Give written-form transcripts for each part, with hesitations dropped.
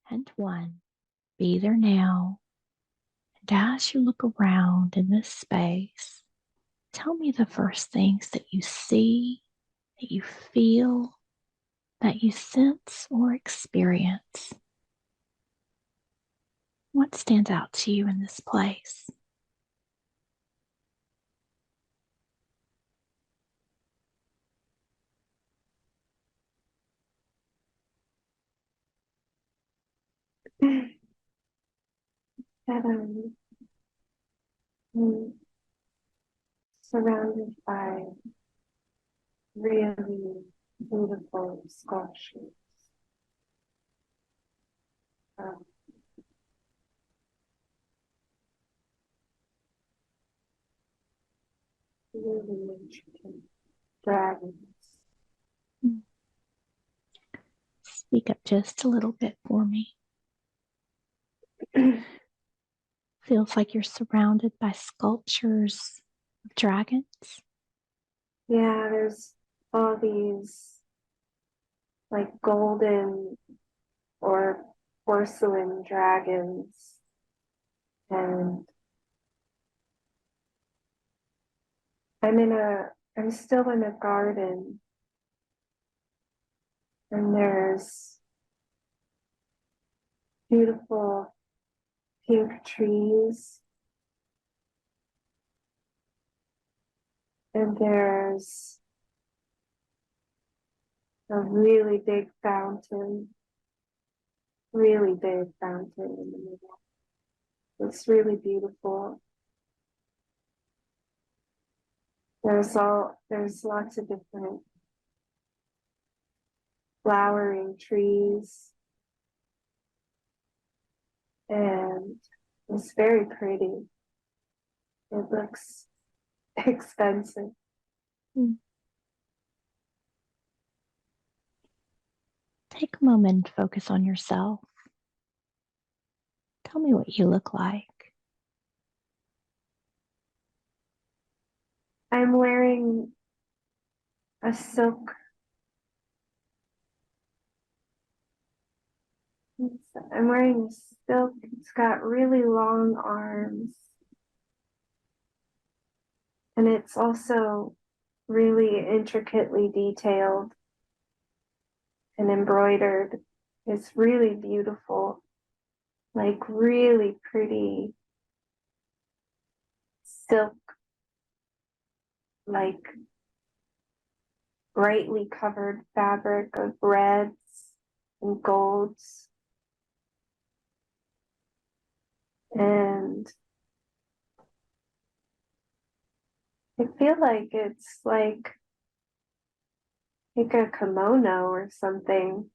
and 1. Be there now. And as you look around in this space, tell me the first things that you see, that you feel, that you sense or experience. What stands out to you in this place? That I'm surrounded by really beautiful sculptures. Um, really intricate dragons. Speak up just a little bit for me. Feels like you're surrounded by sculptures of dragons. Yeah, there's all these like golden or porcelain dragons, and I'm still in a garden, and there's beautiful pink trees, and there's a really big fountain in the middle. It's really beautiful. There's lots of different flowering trees, and it's very pretty. It looks expensive. Take a moment and focus on yourself. Tell me what you look like. I'm wearing a silk. I'm wearing silk. It's got really long arms. And it's also really intricately detailed and embroidered. It's really beautiful, like really pretty silk, like brightly covered fabric of reds and golds. And I feel like it's like a kimono or something.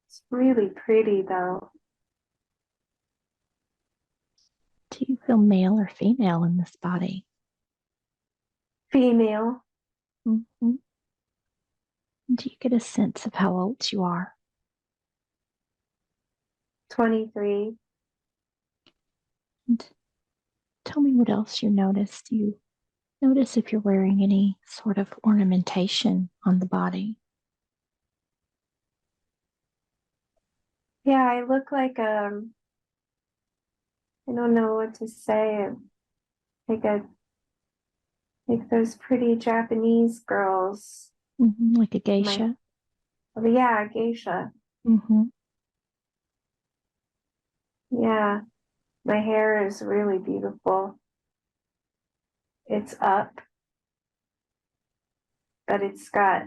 It's really pretty though. Do you feel male or female in this body? Female. Mm-hmm. Do you get a sense of how old you are? 23. And tell me what else you notice. Do you notice if you're wearing any sort of ornamentation on the body? Yeah, I look like I don't know what to say. Like those pretty Japanese girls. Mm-hmm, like a geisha? Yeah, geisha. Mm-hmm. Yeah, my hair is really beautiful. It's up, but it's got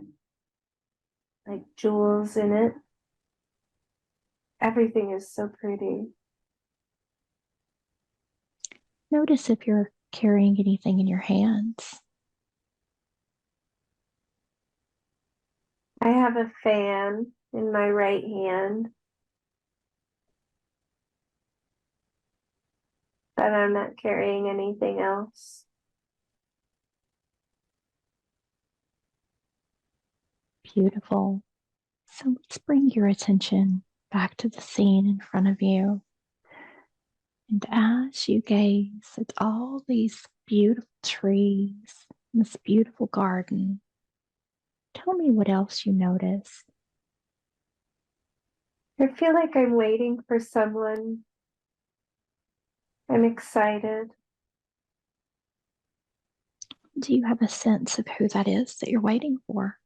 like jewels in it. Everything is so pretty. Notice if you're carrying anything in your hands. I have a fan in my right hand, but I'm not carrying anything else. Beautiful. So let's bring your attention back to the scene in front of you. And as you gaze at all these beautiful trees, this beautiful garden, tell me what else you notice. I feel like I'm waiting for someone. I'm excited. Do you have a sense of who that is that you're waiting for?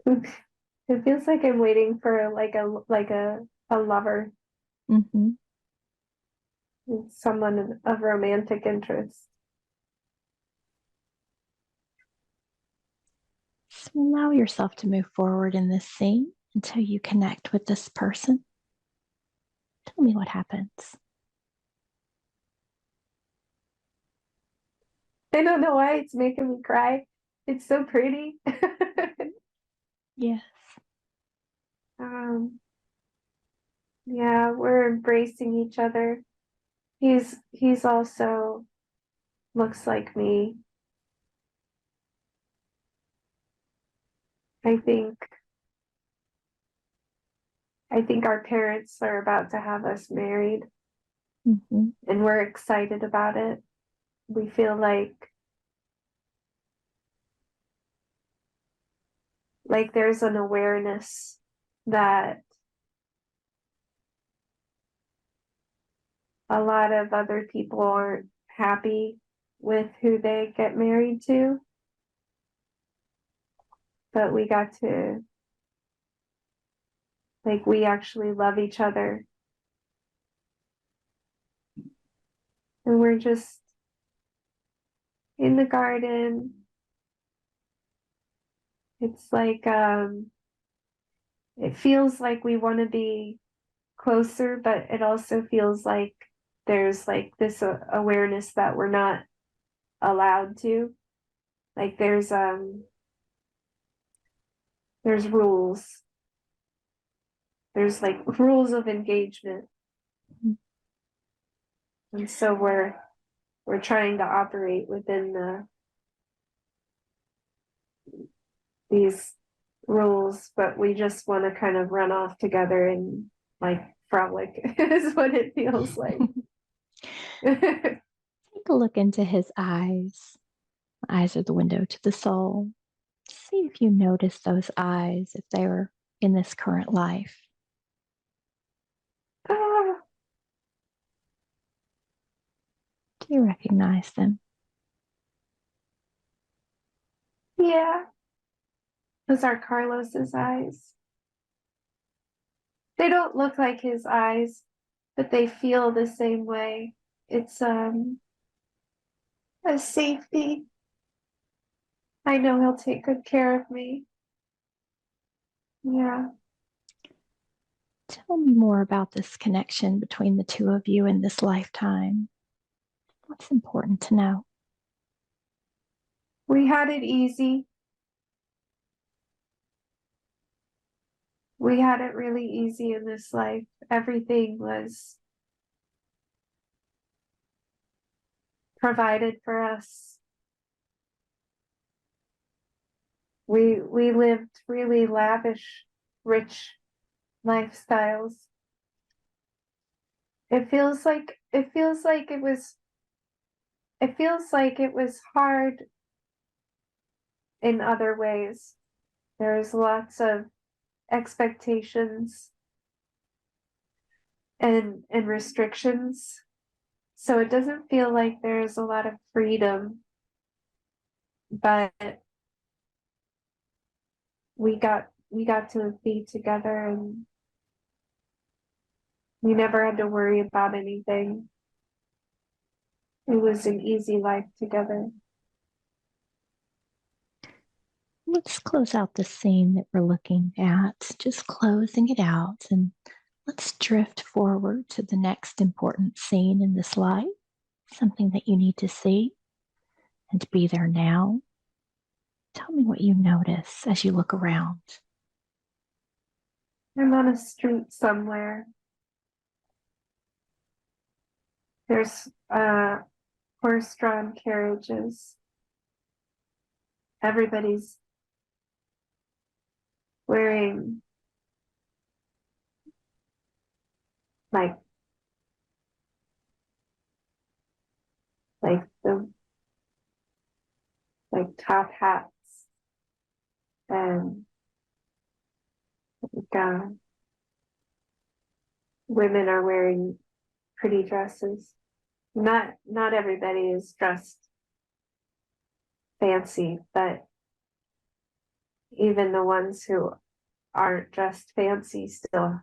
It feels like I'm waiting for a lover, Mm-hmm. someone of romantic interest. So allow yourself to move forward in this scene until you connect with this person. Tell me what happens. I don't know why it's making me cry. It's so pretty. Yes. um, yeah, we're embracing each other. He's also looks like me. I think I think our parents are about to have us married, Mm-hmm. and we're excited about it. We feel like there's an awareness that a lot of other people aren't happy with who they get married to, but we got to, like, we actually love each other, and we're just in the garden. It's like it feels like we want to be closer, but it also feels like there's like this awareness that we're not allowed to. Like there's rules. There's like rules of engagement. And so we're trying to operate within these rules, but we just want to kind of run off together and like frolic is what it feels like. Take a look into his eyes. Eyes are the window to the soul. See if you notice those eyes, if they're in this current life. Ah, Do you recognize them? yeah, those are Carlos's eyes. They don't look like his eyes, but they feel the same way. It's a safety. I know he'll take good care of me. Yeah. Tell me more about this connection between the two of you in this lifetime. What's important to know? We had it easy. We had it really easy in this life. Everything was provided for us. We lived really lavish, rich lifestyles. It feels like it was hard in other ways. There's lots of expectations and restrictions. So it doesn't feel like there's a lot of freedom, but we got to be together, and we never had to worry about anything. It was an easy life together. Let's close out the scene that we're looking at, just closing it out, and let's drift forward to the next important scene in this life, something that you need to see and be there now. Tell me what you notice as you look around. I'm on a street somewhere. There's horse-drawn carriages. Everybody's wearing like the like top hats and women are wearing pretty dresses. Not everybody is dressed fancy, but even the ones who aren't dressed fancy still,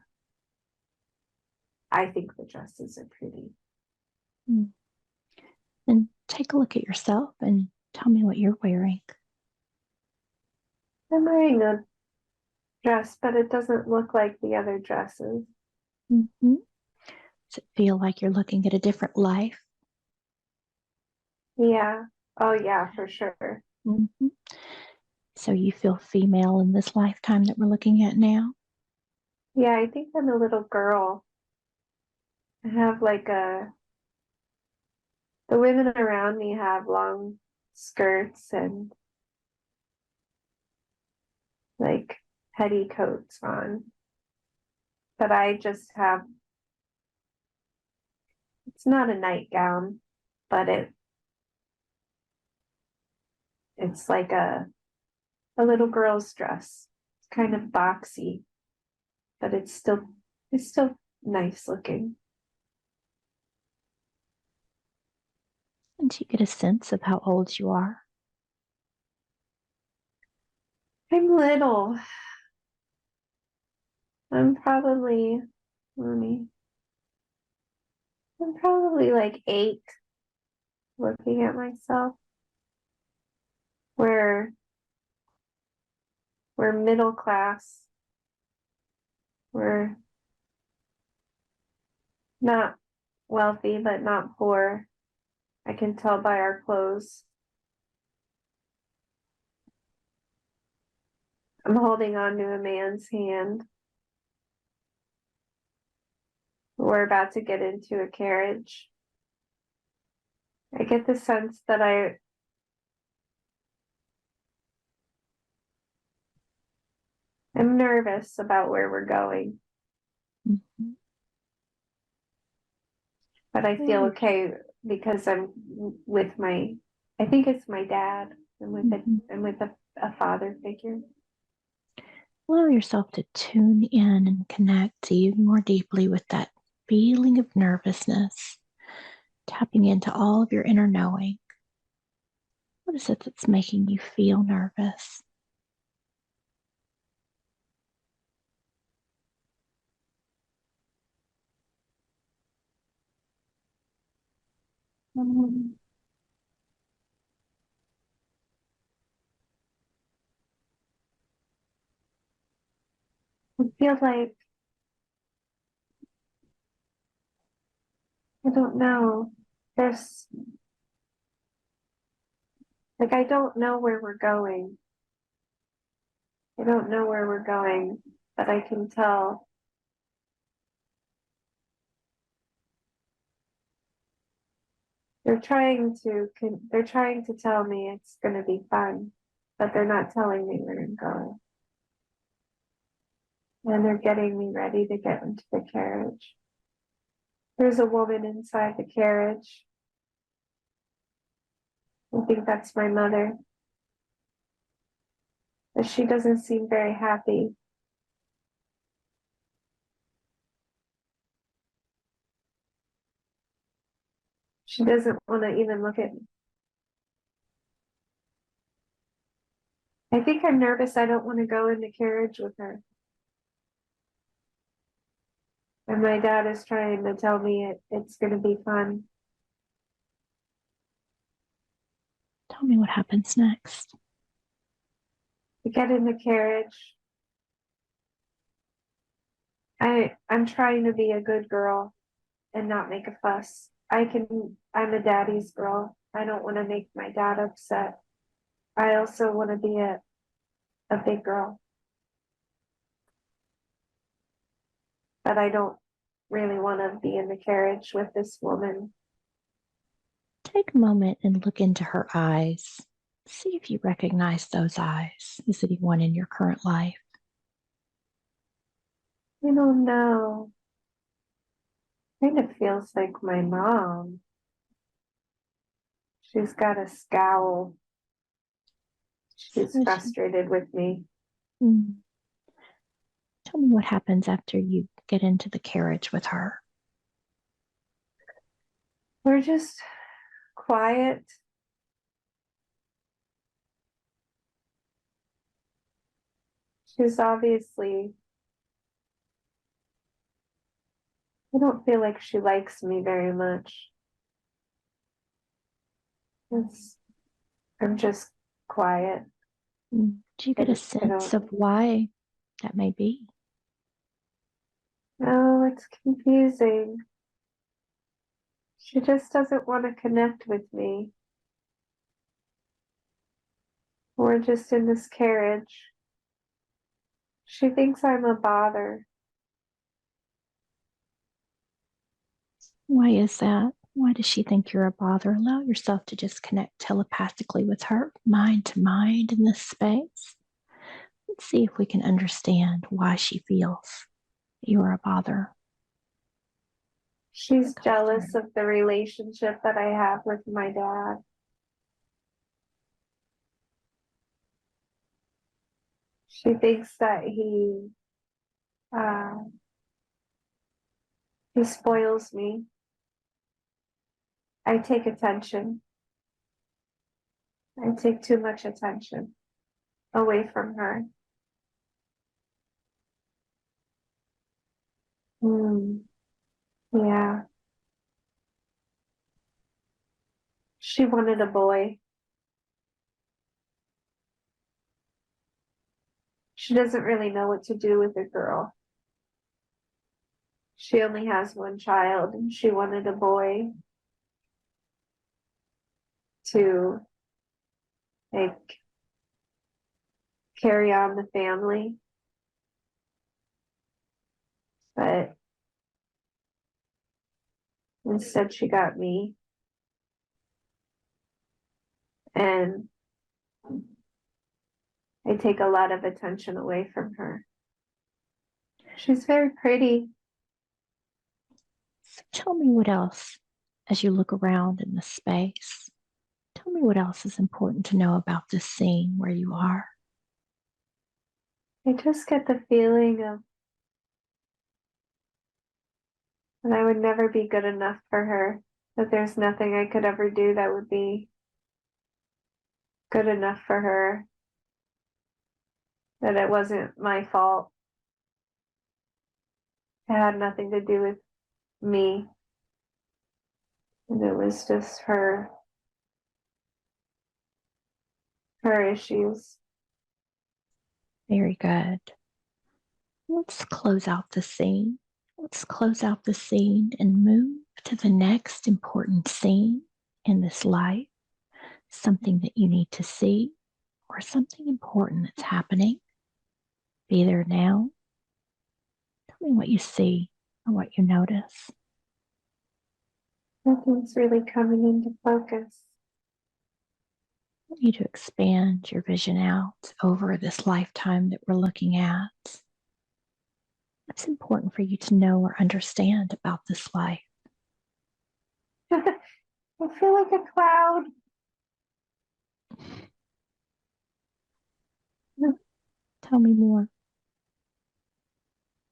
I think the dresses are pretty. Mm. And take a look at yourself and tell me what you're wearing. I'm wearing a dress, but it doesn't look like the other dresses. Mm-hmm. Does it feel like you're looking at a different life? Yeah. Oh, yeah, for sure. Mm-hmm. So you feel female in this lifetime that we're looking at now? Yeah, I think I'm a little girl. I have the women around me have long skirts and like petticoats on, but I just have, it's not a nightgown, but it's like a little girl's dress. It's kind of boxy, but it's still nice looking. And do you get a sense of how old you are? I'm little. I'm probably, let me, I'm probably like 8 looking at myself. We're middle class. We're not wealthy, but not poor. I can tell by our clothes. I'm holding on to a man's hand. We're about to get into a carriage. I get the sense that I'm nervous about where we're going, Mm-hmm. but I feel okay because I'm with I think it's my dad. Mm-hmm. I'm with a father figure. Allow yourself to tune in and connect even more deeply with that feeling of nervousness, tapping into all of your inner knowing. What is it that's making you feel nervous? Um, I feel like, I don't know. There's I don't know where we're going. I don't know where we're going, but I can tell. They're trying to tell me it's going to be fun, but they're not telling me where I'm going. And they're getting me ready to get into the carriage. There's a woman inside the carriage. I think that's my mother. But she doesn't seem very happy. She doesn't want to even look at me. I think I'm nervous. I don't want to go in the carriage with her. And my dad is trying to tell me it's going to be fun. Tell me what happens next. We get in the carriage. I'm trying to be a good girl and not make a fuss. I'm a daddy's girl. I don't want to make my dad upset. I also want to be a big girl. But I don't really want to be in the carriage with this woman. Take a moment and look into her eyes. See if you recognize those eyes. Is anyone in your current life? I don't know. Kind of feels like my mom. She's got a scowl. She's So she, frustrated with me. mm, Tell me what happens after you get into the carriage with her. We're just quiet. She's obviously, I don't feel like she likes me very much. It's, I'm just quiet. Do you get a I sense don't, of why that may be? no, it's confusing. She just doesn't want to connect with me. We're just in this carriage. She thinks I'm a bother. Why is that? Why does she think you're a bother? Allow yourself to just connect telepathically with her, mind to mind in this space. Let's see if we can understand why she feels you are a bother. She's jealous of the relationship that I have with my dad. She thinks that uh, he spoils me. I take attention. I take too much attention away from her. Yeah. She wanted a boy. She doesn't really know what to do with a girl. She only has one child and she wanted a boy to like carry on the family. But instead she got me. And I take a lot of attention away from her. She's very pretty. So tell me what else, as you look around in the space, tell me what else is important to know about this scene where you are. I just get the feeling of that I would never be good enough for her, that there's nothing I could ever do that would be good enough for her, that it wasn't my fault. It had nothing to do with me. And it was just her issues. Very good. Let's close out the scene. Let's close out the scene and move to the next important scene in this life, something that you need to see or something important that's happening. Be there now. Tell me what you see or what you notice. Nothing's really coming into focus. I want you to expand your vision out over this lifetime that we're looking at. What's important for you to know or understand about this life? I feel like a cloud. Tell me more.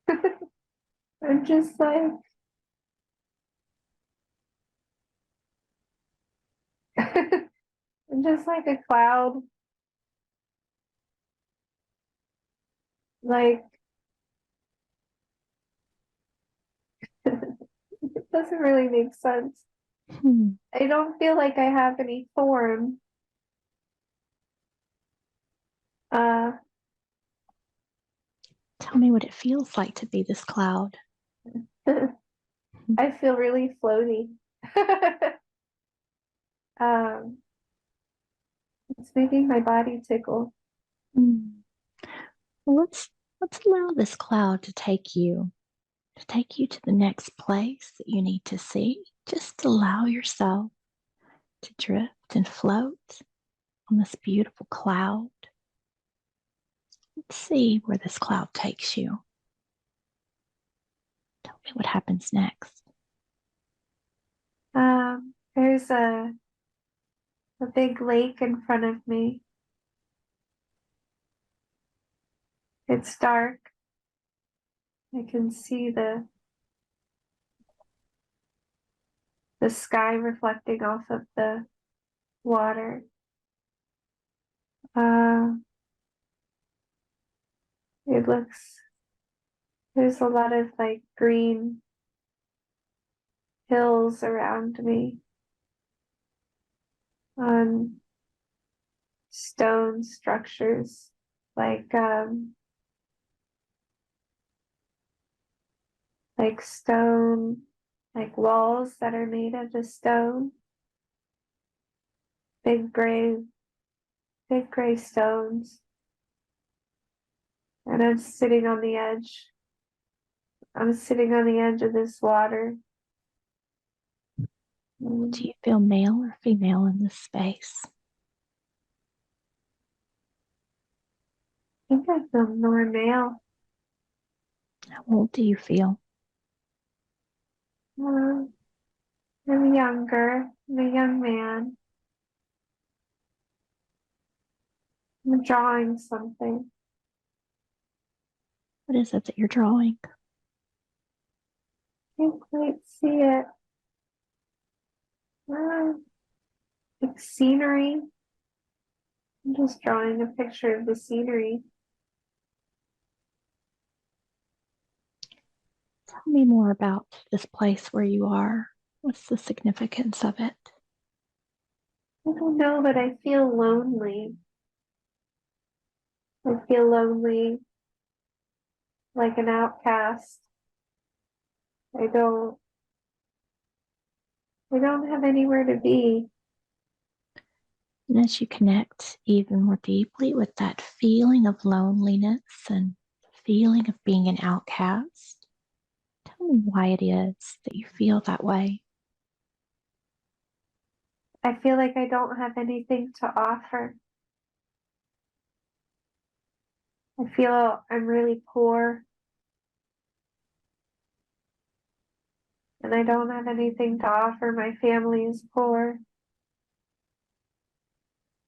I'm just like, I'm just like a cloud. Like, it doesn't really make sense. I don't feel like I have any form. Uh, Tell me what it feels like to be this cloud. I feel really floaty. um, it's making my body tickle. Well, let's allow this cloud to take you to the next place that you need to see. Just allow yourself to drift and float on this beautiful cloud. Let's see where this cloud takes you. Tell me what happens next. There's a big lake in front of me. It's dark. I can see the sky reflecting off of the water. It looks, there's a lot of like green hills around me on stone structures, like stone, like walls that are made of the stone, big gray stones. And I'm sitting on the edge. I'm sitting on the edge of this water. Do you feel male or female in this space? I think I feel more male. How old do you feel? I'm younger. I'm a young man. I'm drawing something. What is it that you're drawing? Can't quite see it. Like scenery. I'm just drawing a picture of the scenery. Tell me more about this place where you are. What's the significance of it? I don't know, but I feel lonely. I feel lonely, like an outcast. I don't have anywhere to be. And as you connect even more deeply with that feeling of loneliness and feeling of being an outcast, tell me why it is that you feel that way. I feel like I don't have anything to offer. I feel I'm really poor. And I don't have anything to offer. My family is poor.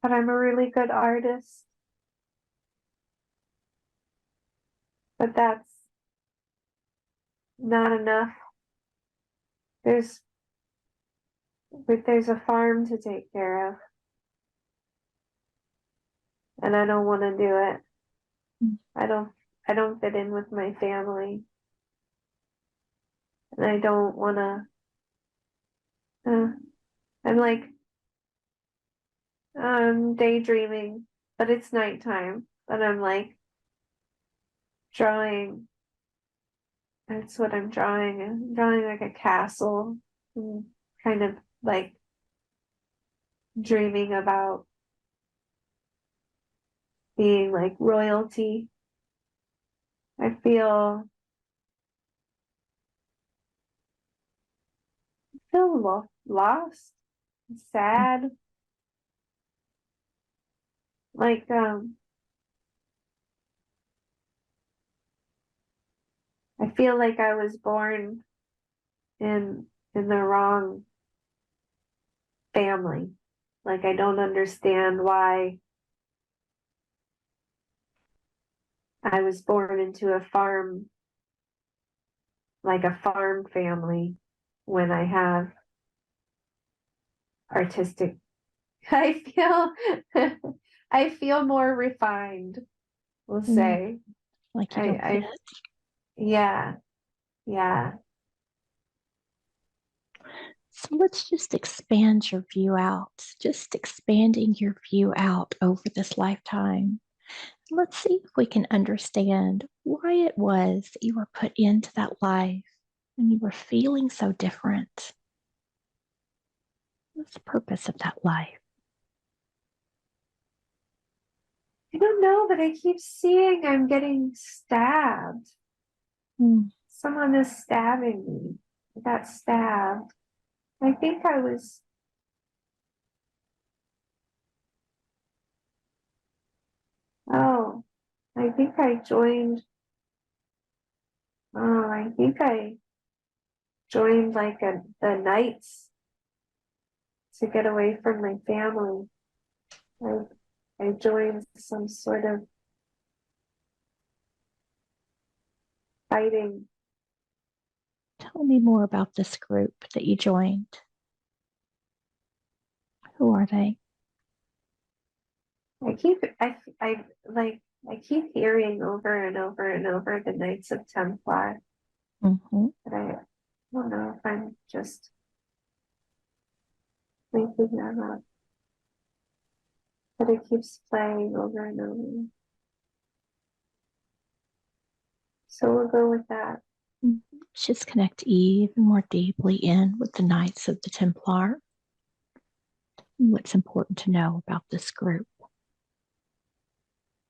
But I'm a really good artist. But that's not enough. There's a farm to take care of. And I don't want to do it. I don't fit in with my family. And I don't want to, I'm like, daydreaming, but it's nighttime. But I'm like drawing. That's what I'm drawing. I'm drawing like a castle, and kind of like dreaming about being like royalty. I feel lost, sad. Like I feel like I was born in the wrong family. Like I don't understand why I was born into a farm, like a farm family, when I have artistic. I feel I feel more refined, we'll say. Like you don't fit. Yeah, yeah. So let's just expand your view out, just expanding your view out over this lifetime. Let's see if we can understand why it was that you were put into that life and you were feeling so different. What's the purpose of that life? I don't know, but I keep seeing I'm getting stabbed. Someone is stabbing me. I got stabbed. I think I was. Oh, I think I joined. Oh, I think I joined like the Knights to get away from my family. I joined some sort of fighting. Tell me more about this group that you joined. Who are they? I keep hearing over and over and over the Knights of Templar, Mm-hmm. but I don't know if I'm just making that up. But it keeps playing over and over. So we'll go with that. Just connect even more deeply in with the Knights of the Templar. What's important to know about this group?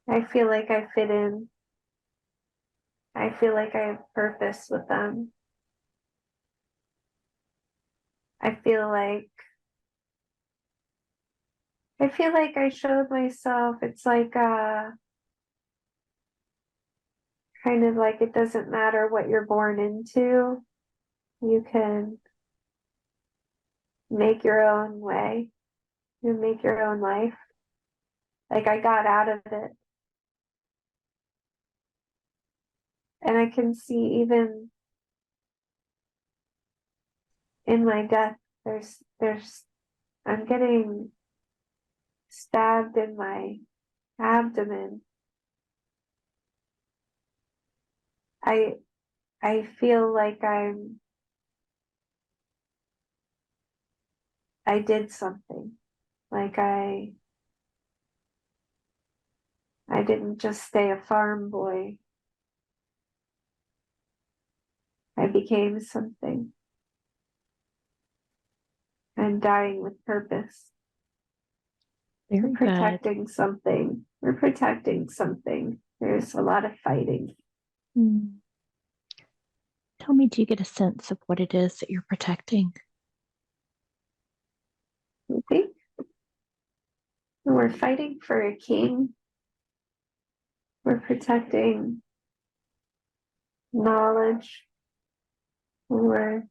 I feel like I fit in. I feel like I have purpose with them. I feel like I showed myself. It's like kind of like it doesn't matter what you're born into. You can make your own way. You make your own life. Like I got out of it. And I can see even in my death, I'm getting stabbed in my abdomen. I feel like I did something. Like I didn't just stay a farm boy. I became something. I'm dying with purpose. Very We're good. protecting something. We're protecting something. There's a lot of fighting. Tell me, do you get a sense of what it is that you're protecting? I think we're fighting for a king. We're protecting knowledge. We're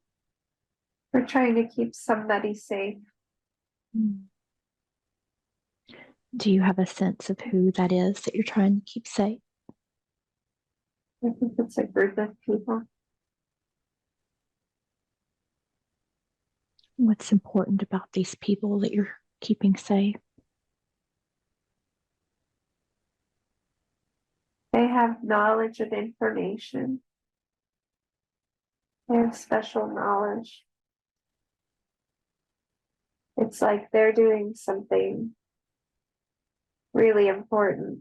trying to keep somebody safe. Do you have a sense of who that is that you're trying to keep safe? I think it's a group of people. What's important about these people that you're keeping safe? They have knowledge and information. They have special knowledge. It's like they're doing something really important.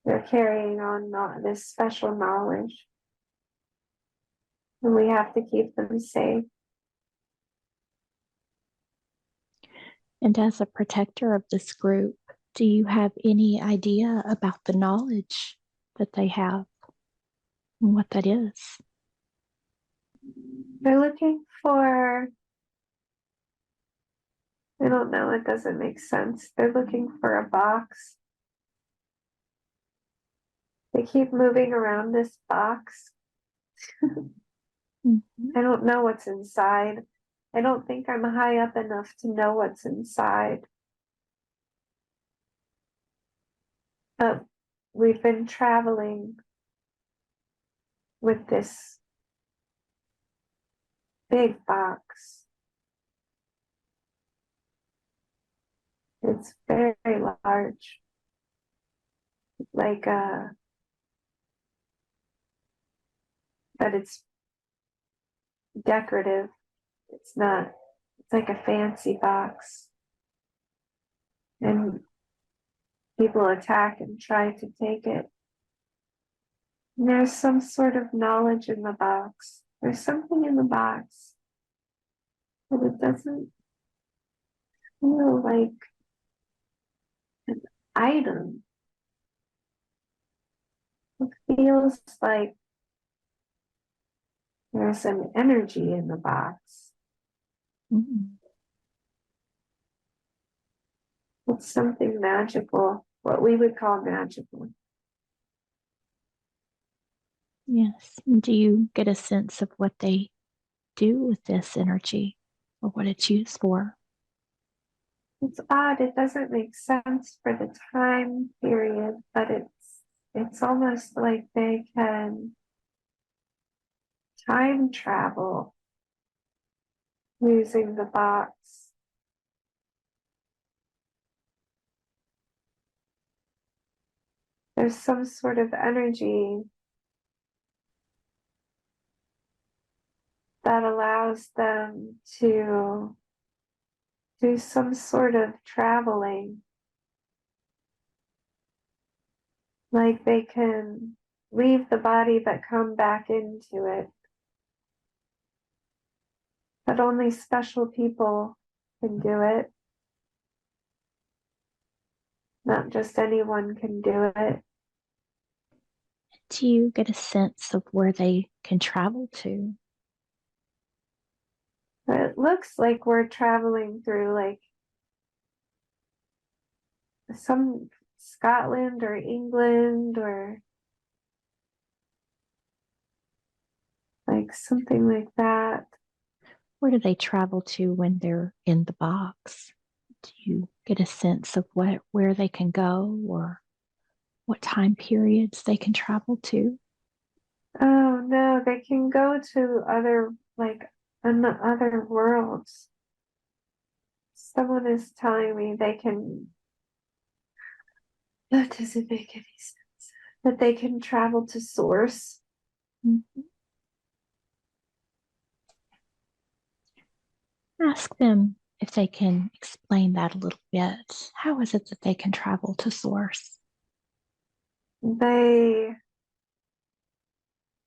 They're carrying on this special knowledge. And we have to keep them safe. And as a protector of this group, do you have any idea about the knowledge that they have and what that is? They're looking for, I don't know, it doesn't make sense. They're looking for a box. They keep moving around this box. I don't know what's inside. I don't think I'm high up enough to know what's inside. But we've been traveling with this big box. It's very large. Like but it's decorative. It's not, it's like a fancy box. And people attack and try to take it. And there's some sort of knowledge in the box. There's something in the box, but it doesn't feel like an item. It feels like there's an energy in the box. It's something magical, what we would call magical. Yes. And do you get a sense of what they do with this energy or what it's used for? It's odd, it doesn't make sense for the time period, but it's almost like they can time travel using the box. There's some sort of energy that allows them to do some sort of traveling. Like they can leave the body but come back into it. But only special people can do it. Not just anyone can do it. Do you get a sense of where they can travel to? But it looks like we're traveling through like some Scotland or England or like something like that. Where do they travel to when they're in the box? Do you get a sense of where they can go or what time periods they can travel to? Oh no, they can go to other, like, in the other worlds. Someone is telling me they can, that doesn't make any sense, that they can travel to source. Mhm. Ask them if they can explain that a little bit. How is it that they can travel to source? They,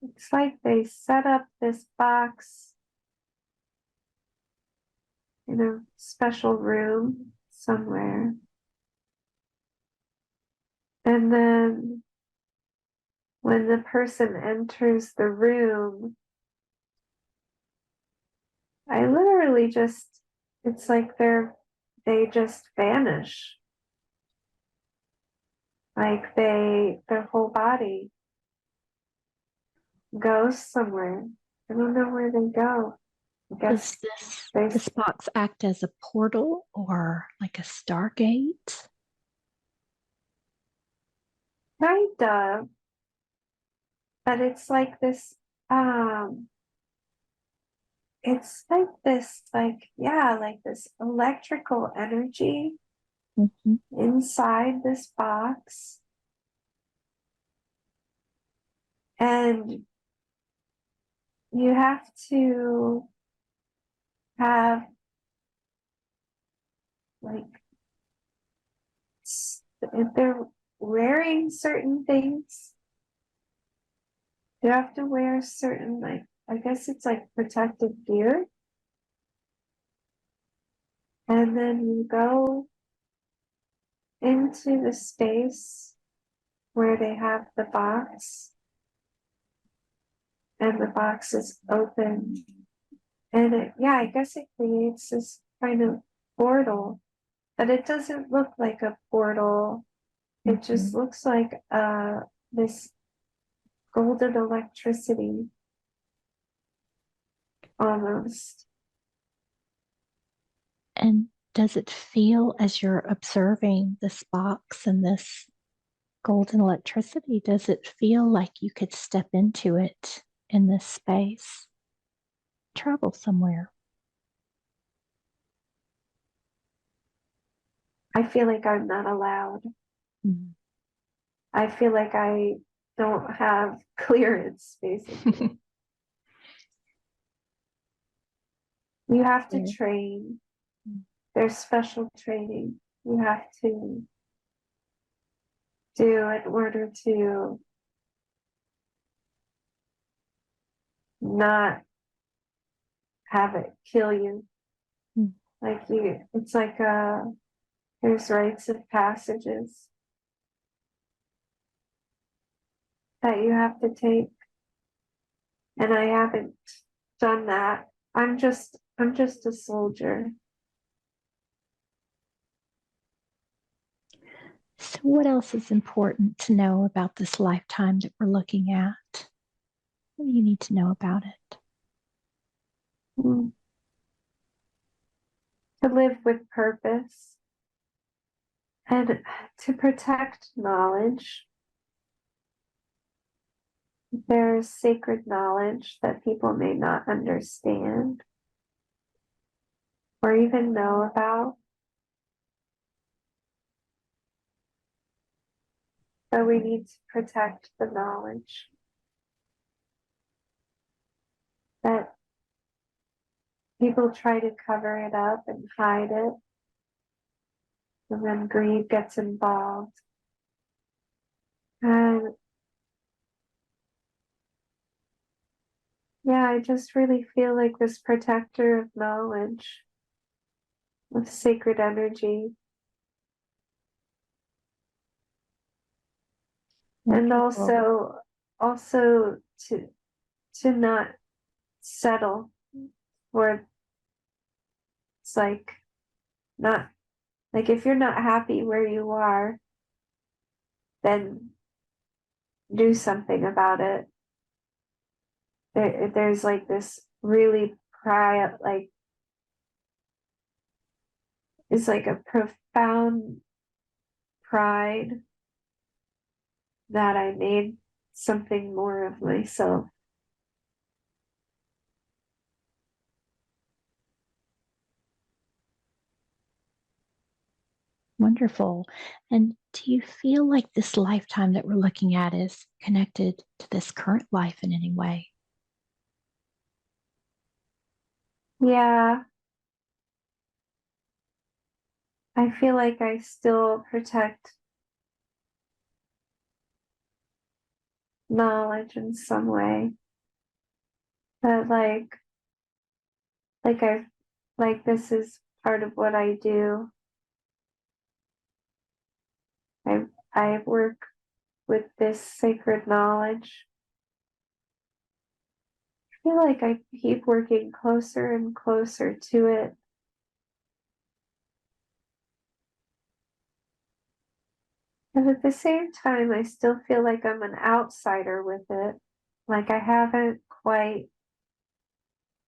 it's like they set up this box in a special room somewhere. And then when the person enters the room, I literally just, it's like they just vanish. Like their whole body goes somewhere. I don't know where they go. I Does guess they this box act as a portal or like a stargate? kind of, but it's like this, um, it's like this, like, yeah, like this electrical energy Mm-hmm. inside this box. And you have to have like, if they're wearing certain things, you have to wear certain, like, I guess it's like protective gear. And then you go into the space where they have the box, and the box is open. And it, yeah, I guess it creates this kind of portal, but it doesn't look like a portal. It just Mm-hmm. looks like this golden electricity almost. And does it feel as you're observing this box and this golden electricity, does it feel like you could step into it in this space, travel somewhere? I feel like I'm not allowed. Mm. I feel like I don't have clearance, basically. You have to There. train. There's special training you have to do in order to not have it kill you. Mm. Like you, it's like there's rites of passages that you have to take, and I haven't done that. I'm just a soldier. So, what else is important to know about this lifetime that we're looking at? What do you need to know about it? Mm. To live with purpose and to protect knowledge there's sacred knowledge that people may not understand or even know about. But we need to protect the knowledge that people try to cover it up and hide it. And then greed gets involved. And yeah, I just really feel like this protector of knowledge, of sacred energy. And Wonderful. also to not settle for it's like not like if you're not happy where you are, then do something about it. There's like this really pride, like it's like a profound pride that I made something more of myself. Wonderful. And do you feel like this lifetime that we're looking at is connected to this current life in any way? Yeah, I feel like I still protect knowledge in some way. But like I like this is part of what I do. I work with this sacred knowledge. I feel like I keep working closer and closer to it. And at the same time, I still feel like I'm an outsider with it. Like I haven't quite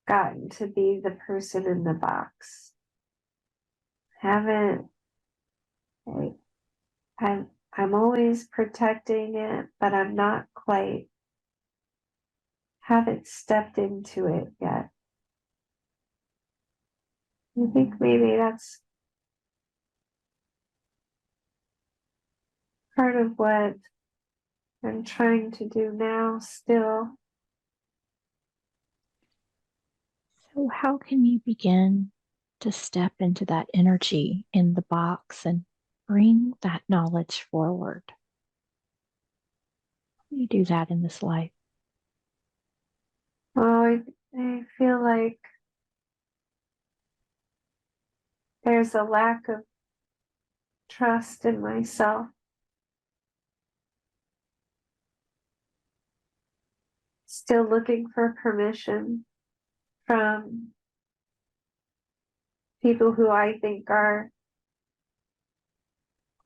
gotten to be the person in the box. Haven't, I, I'm always protecting it, but I'm not quite, haven't stepped into it yet. I think maybe that's part of what I'm trying to do now still. So, how can you begin to step into that energy in the box and bring that knowledge forward? How do you do that in this life? Oh, I feel like there's a lack of trust in myself. Still looking for permission from people who I think are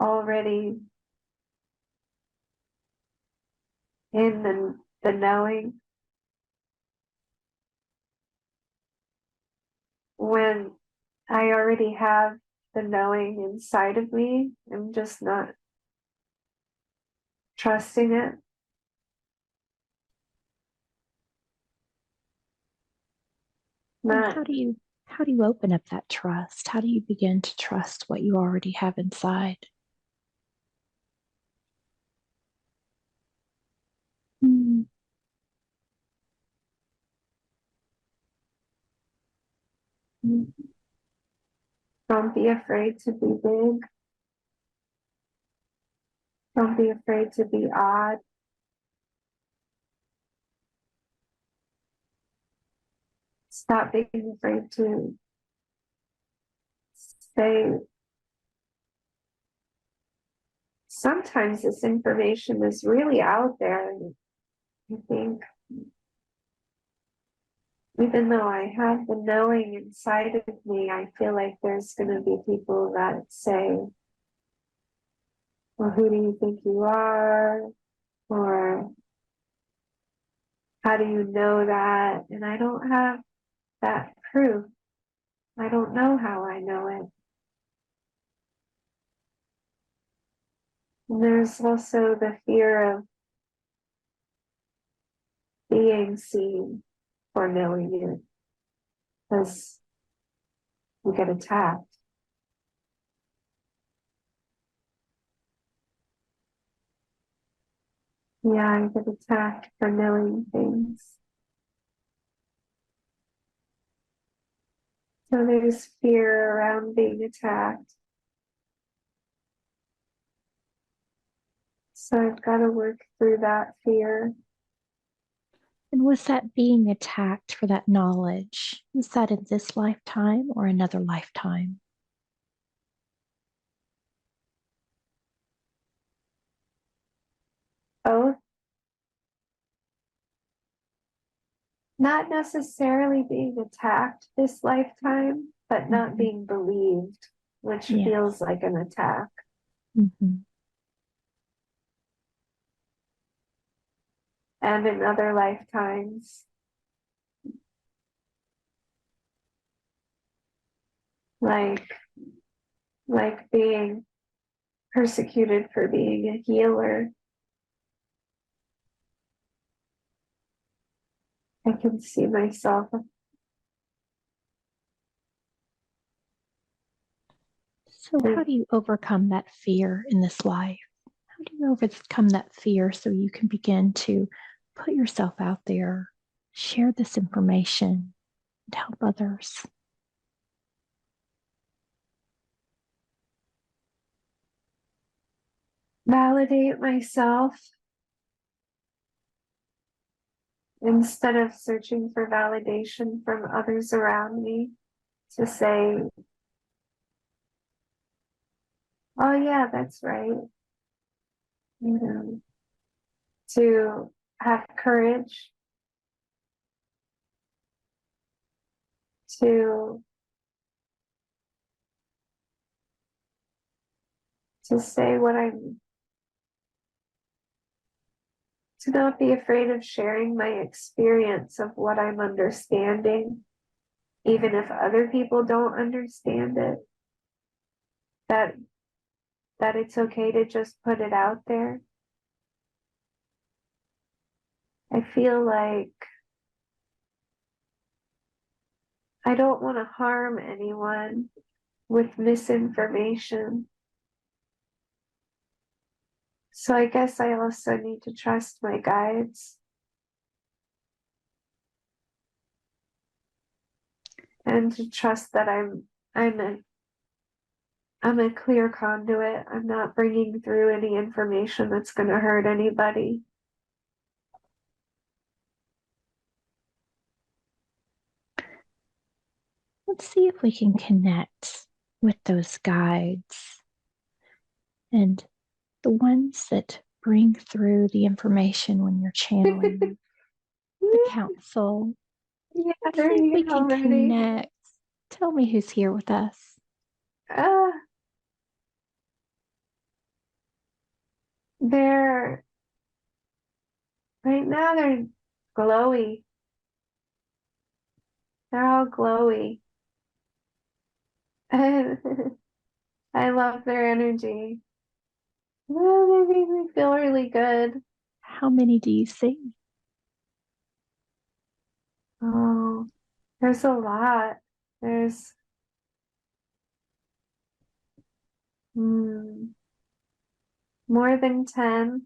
already in the knowing, when I already have the knowing inside of me. I'm just not trusting it. And Not, how do you open up that trust? How do you begin to trust what you already have inside? Mm, don't be afraid to be big. Don't be afraid to be odd. Stop being afraid to say, sometimes this information is really out there. And I think even though I have the knowing inside of me, I feel like there's going to be people that say, well, who do you think you are? Or how do you know that? And I don't have that proof. I don't know how I know it. And there's also the fear of being seen for knowing it, because you get attacked. Yeah, I get attacked for knowing things. So there's fear around being attacked. So I've got to work through that fear. And was that being attacked for that knowledge? Was that in this lifetime or another lifetime? Both. Not necessarily being attacked this lifetime, but not being believed, which Yes. feels like an attack. Mm-hmm. And in other lifetimes, like being persecuted for being a healer. I can see myself. So, how do you overcome that fear in this life? How do you overcome that fear so you can begin to put yourself out there, share this information, and help others? Validate myself instead of searching for validation from others around me to say, oh yeah, that's right. You know, to have courage to say what I'm, to not be afraid of sharing my experience of what I'm understanding, even if other people don't understand it, that it's okay to just put it out there. I feel like I don't want to harm anyone with misinformation. So I guess I also need to trust my guides and to trust that I'm a clear conduit. I'm not bringing through any information that's going to hurt anybody. Let's see if we can connect with those guides and the ones that bring through the information when you're channeling the council. Yeah, Let's there see if we you go, can ready. connect. Tell me who's here with us. Uh, they're right now they're glowy. They're all glowy. I love their energy. Oh, they make me feel really good. How many do you see? Oh, there's a lot. There's more than 10.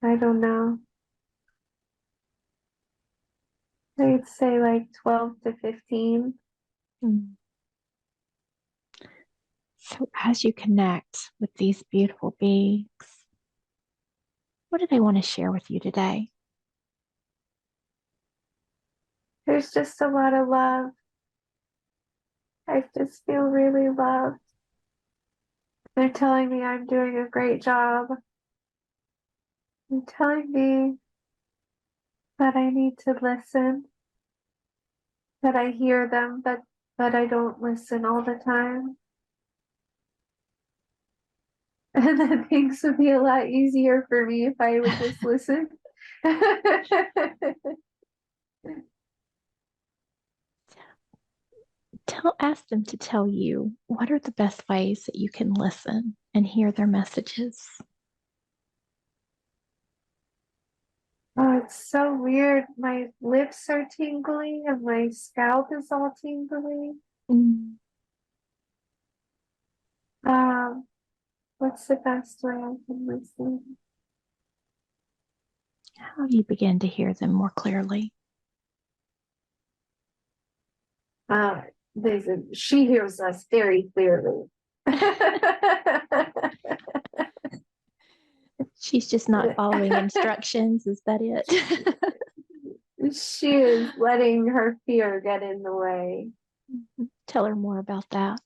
I don't know. I'd say like 12 to 15. Hmm. So, as you connect with these beautiful beings, what do they want to share with you today? There's just a lot of love. I just feel really loved. They're telling me I'm doing a great job. They're telling me that I need to listen, that I hear them, but I don't listen all the time. And that things would be a lot easier for me if I would just listen. Ask them to tell you what are the best ways that you can listen and hear their messages. It's so weird. My lips are tingling and my scalp is all tingly. Mm. What's the best way I can listen? How do you begin to hear them more clearly? She hears us very clearly. She's just not following instructions. Is that it? She is letting her fear get in the way. Tell her more about that.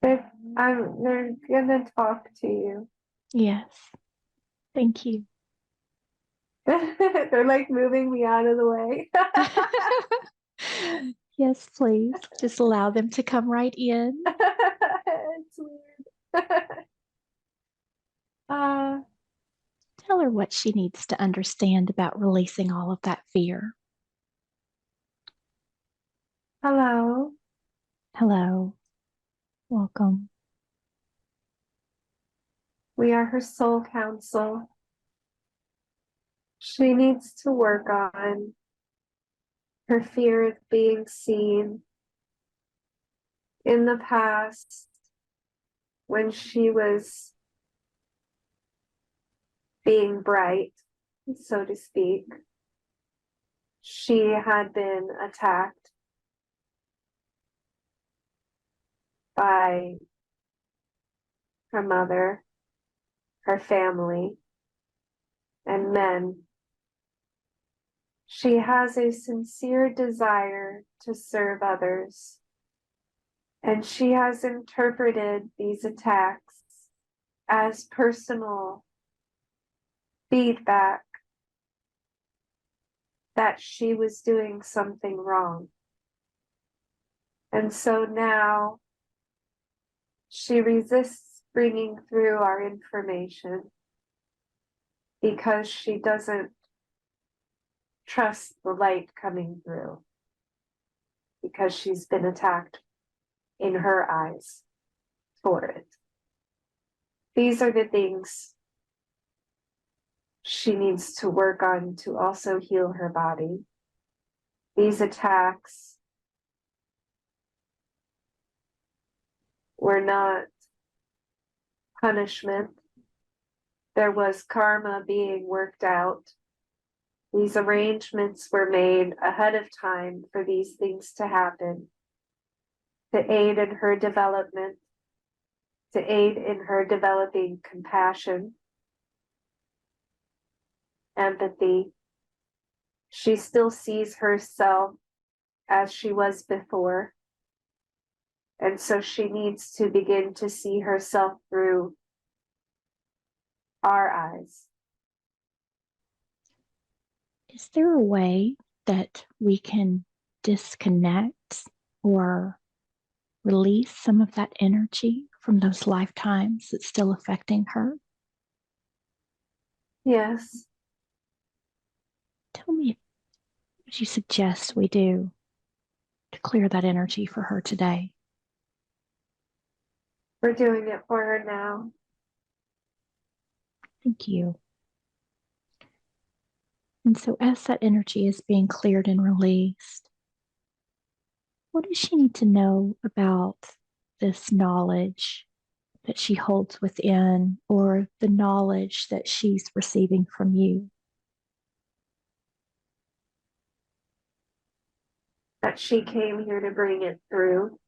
They're, they're gonna talk to you. Yes. Thank you. They're like moving me out of the way. Yes, please. Just allow them to come right in. It's weird. Tell her what she needs to understand about releasing all of that fear. Hello. Hello. Welcome. We are her soul council. She needs to work on her fear of being seen. In the past, when she was being bright, so to speak, she had been attacked by her mother, her family, and men. She has a sincere desire to serve others, and she has interpreted these attacks as personal feedback that she was doing something wrong. And so now she resists bringing through our information because she doesn't trust the light coming through, because she's been attacked in her eyes for it. These are the things she needs to work on to also heal her body. These attacks were not punishment. There was karma being worked out. These arrangements were made ahead of time for these things to happen, to aid in her development, to aid in her developing compassion, empathy. She still sees herself as she was before. And so she needs to begin to see herself through our eyes. Is there a way that we can disconnect or release some of that energy from those lifetimes that's still affecting her? Yes. Tell me what you suggest we do to clear that energy for her today. We're doing it for her now. Thank you. And so as that energy is being cleared and released, what does she need to know about this knowledge that she holds within, or the knowledge that she's receiving from you? That she came here to bring it through.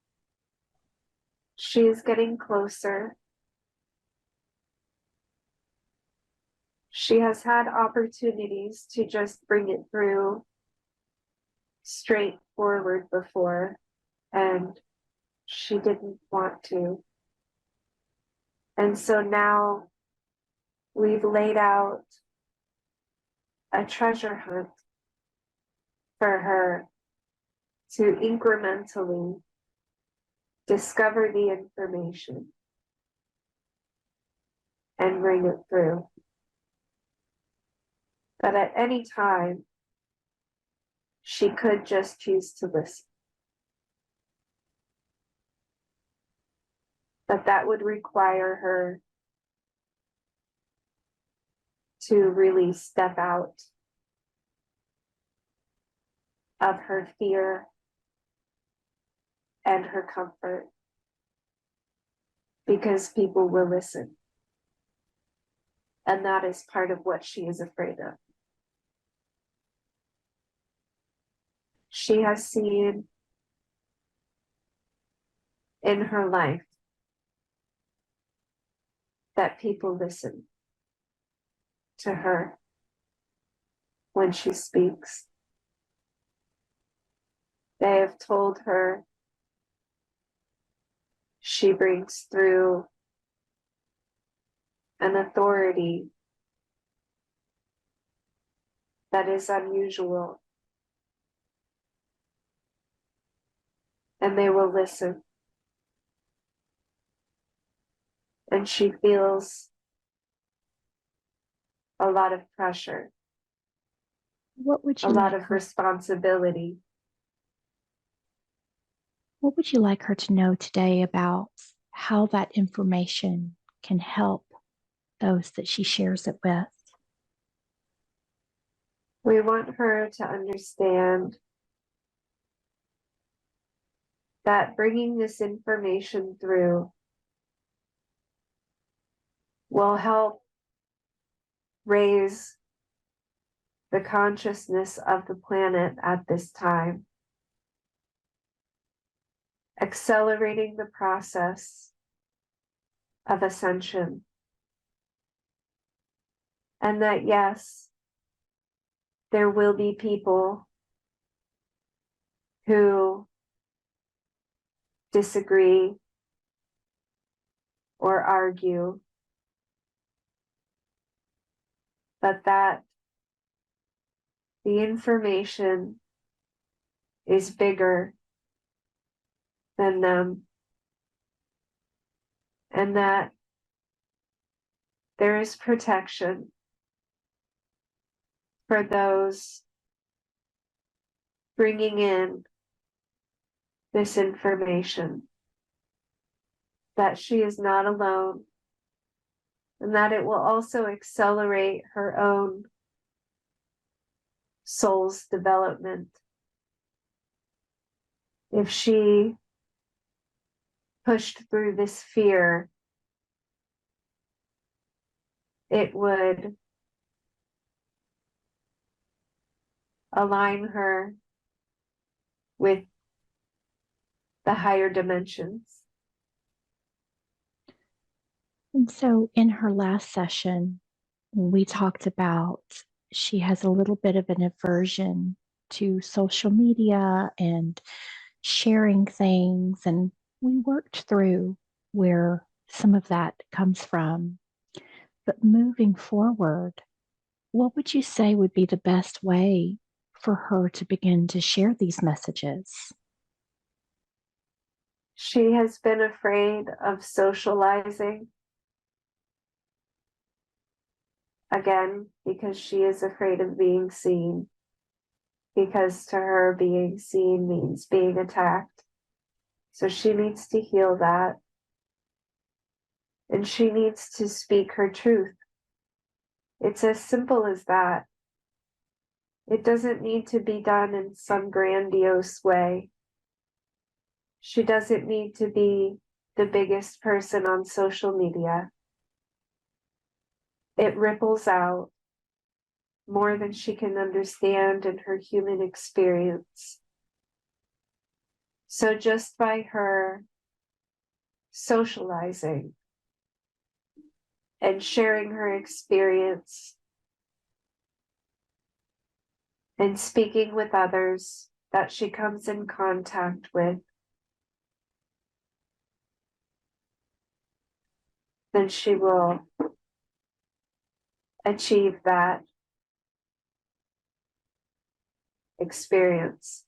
She is getting closer. She has had opportunities to just bring it through straightforward before, and she didn't want to. And so now we've laid out a treasure hunt for her to incrementally discover the information and bring it through. But at any time, she could just choose to listen. but that would require her to really step out of her fear and her comfort, because people will listen. And that is part of what she is afraid of. She has seen in her life that people listen to her when she speaks. They have told her she brings through an authority that is unusual, and they will listen. And she feels a lot of pressure, What would a you lot like of her? responsibility. What would you like her to know today about how that information can help those that she shares it with? We want her to understand that bringing this information through will help raise the consciousness of the planet at this time, accelerating the process of ascension. And that, yes, there will be people who disagree or argue, but that the information is bigger than them, and that there is protection for those bringing in this information, that she is not alone, and that it will also accelerate her own soul's development. If she pushed through this fear, it would align her with the higher dimensions. And so, in her last session, we talked about she has a little bit of an aversion to social media and sharing things. And we worked through where some of that comes from. But moving forward, what would you say would be the best way for her to begin to share these messages? She has been afraid of socializing, again, because she is afraid of being seen, because to her, being seen means being attacked. So she needs to heal that. And she needs to speak her truth. It's as simple as that. It doesn't need to be done in some grandiose way. She doesn't need to be the biggest person on social media. It ripples out more than she can understand in her human experience. So just by her socializing and sharing her experience and speaking with others that she comes in contact with, then she will achieve that experience.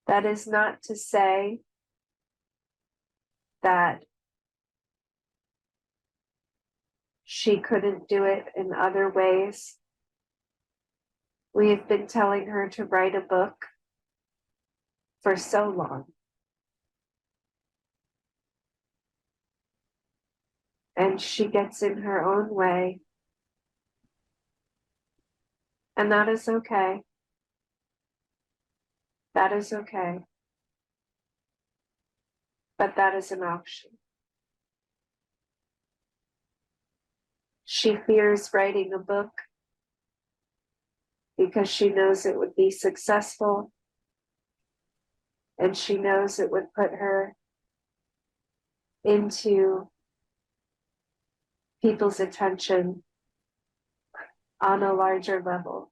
That is not to say that she couldn't do it in other ways. We have been telling her to write a book for so long. and she gets in her own way. And that is okay. That is okay. But that is an option. She fears writing a book because she knows it would be successful, and she knows it would put her into people's attention on a larger level.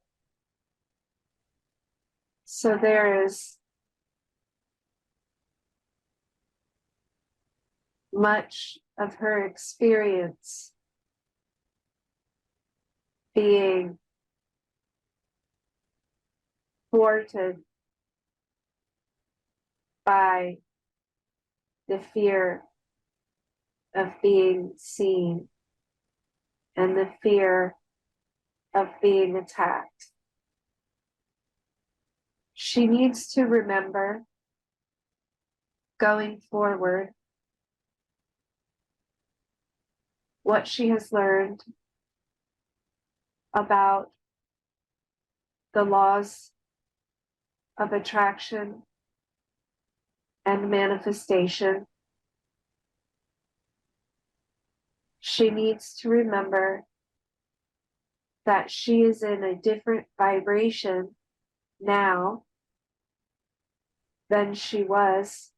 So there is much of her experience being thwarted by the fear of being seen and the fear of being attacked. She needs to remember going forward what she has learned about the laws of attraction and manifestation. She needs to remember that she is in a different vibration now than she was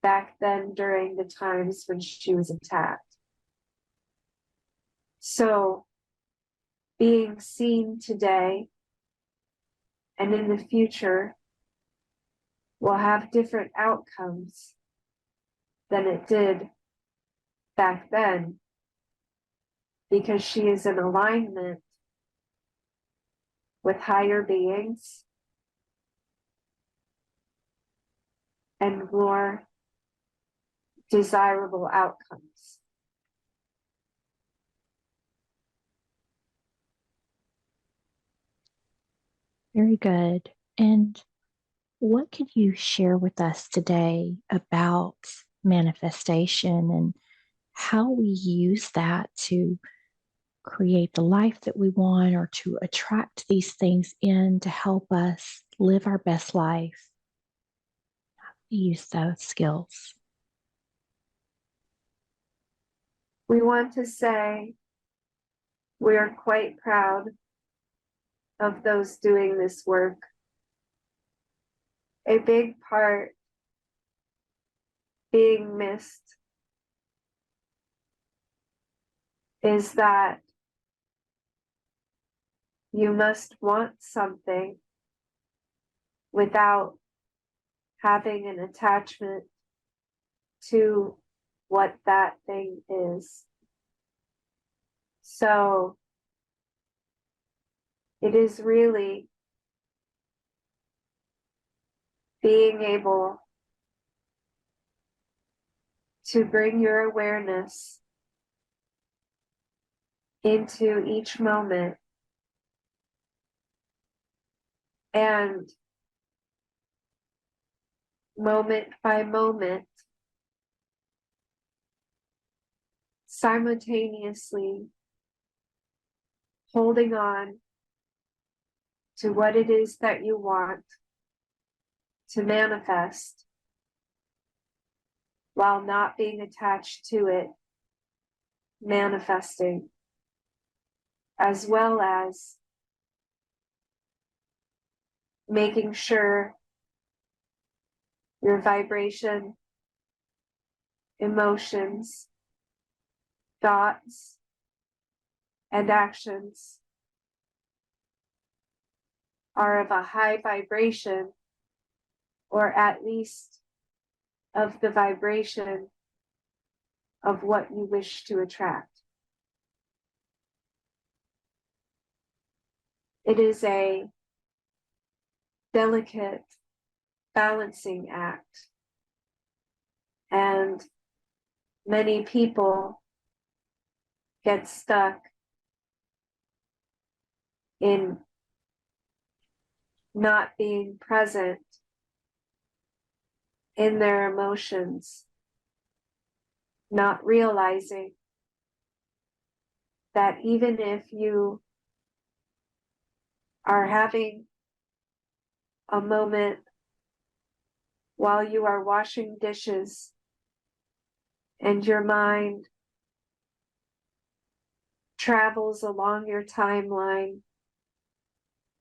back then during the times when she was attacked. So being seen today and in the future will have different outcomes than it did back then, because she is in alignment with higher beings and more desirable outcomes. Very good. And what could you share with us today about manifestation and how we use that to create the life that we want or to attract these things in to help us live our best life? Use those skills. We want to say we are quite proud of those doing this work. A big part being missed is that you must want something without having an attachment to what that thing is. So it is really being able to bring your awareness into each moment and moment by moment simultaneously holding on to what it is that you want to manifest while not being attached to it manifesting, as well as making sure your vibration, emotions, thoughts, and actions are of a high vibration, or at least of the vibration of what you wish to attract. It is a delicate balancing act, and many people get stuck in not being present in their emotions not realizing that even if you are having a moment while you are washing dishes and your mind travels along your timeline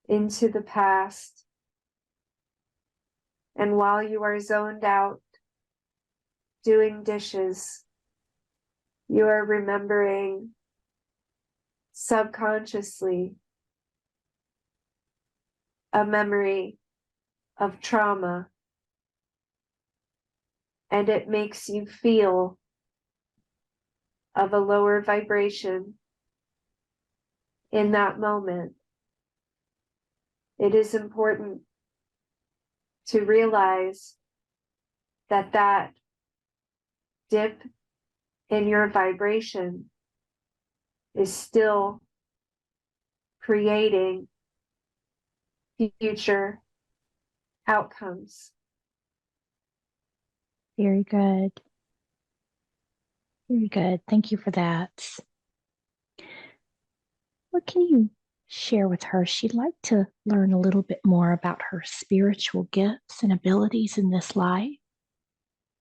into the past, and while you are zoned out doing dishes, you are remembering subconsciously a memory of trauma, and it makes you feel of a lower vibration in that moment. It is important to realize that that dip in your vibration is still creating future outcomes. Very good. Very good. Thank you for that. What can you share with her? She'd like to learn a little bit more about her spiritual gifts and abilities in this life.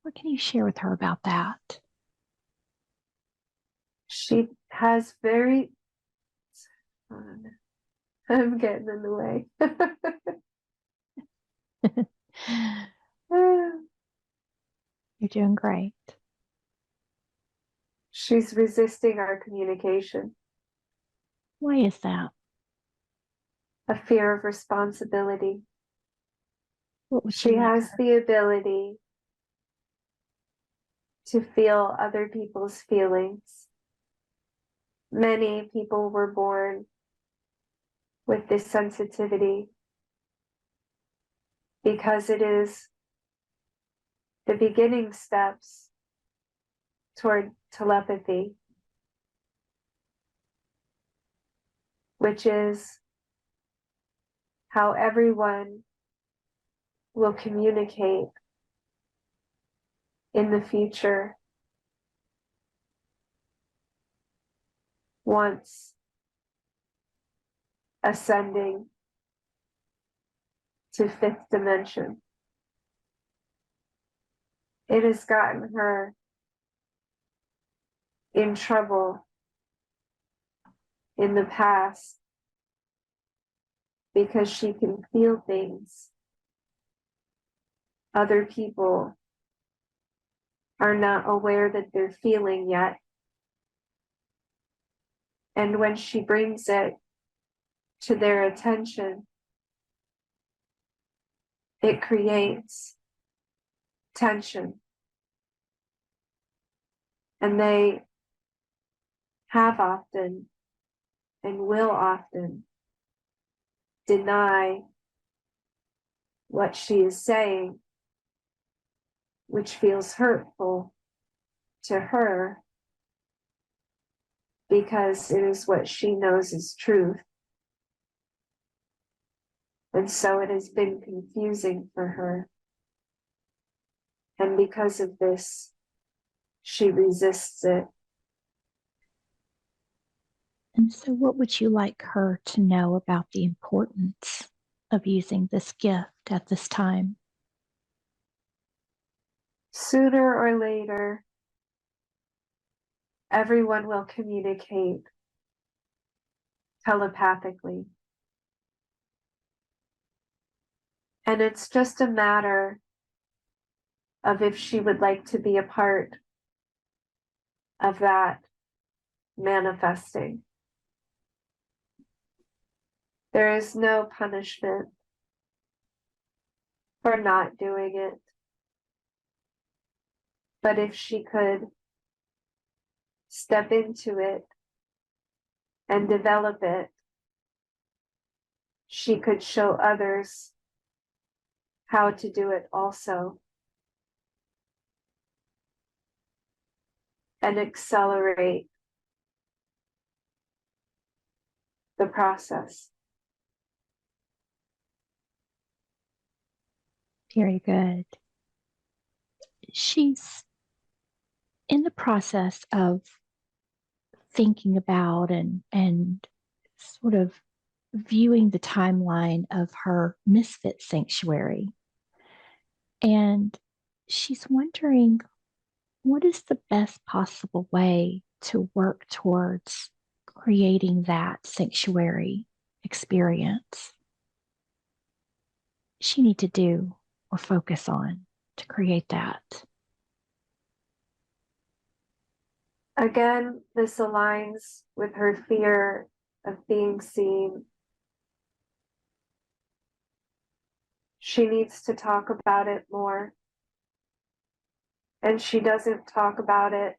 What can you share with her about that? She has very, I'm getting in the way. You're doing great. She's resisting our communication, Why is that? a fear of responsibility. What would She you like has her? the ability to feel other people's feelings. Many people were born with this sensitivity because it is the beginning steps toward telepathy, which is how everyone will communicate in the future once ascending to fifth dimension. It has gotten her in trouble in the past because she can feel things other people are not aware that they're feeling yet. And when she brings it to their attention, it creates tension. And they have often and will often deny what she is saying, which feels hurtful to her because it is what she knows is truth. And so it has been confusing for her. And because of this, she resists it. And so, what would you like her to know about the importance of using this gift at this time? Sooner or later, everyone will communicate telepathically. And it's just a matter of if she would like to be a part of that manifesting. There is no punishment for not doing it. But if she could step into it and develop it, she could show others how to do it also and accelerate the process. Very good. She's in the process of thinking about and sort of viewing the timeline of her misfit sanctuary. And she's wondering, what is the best possible way to work towards creating that sanctuary experience she need to do or focus on to create that? Again, this aligns with her fear of being seen. She needs to talk about it more. And she doesn't talk about it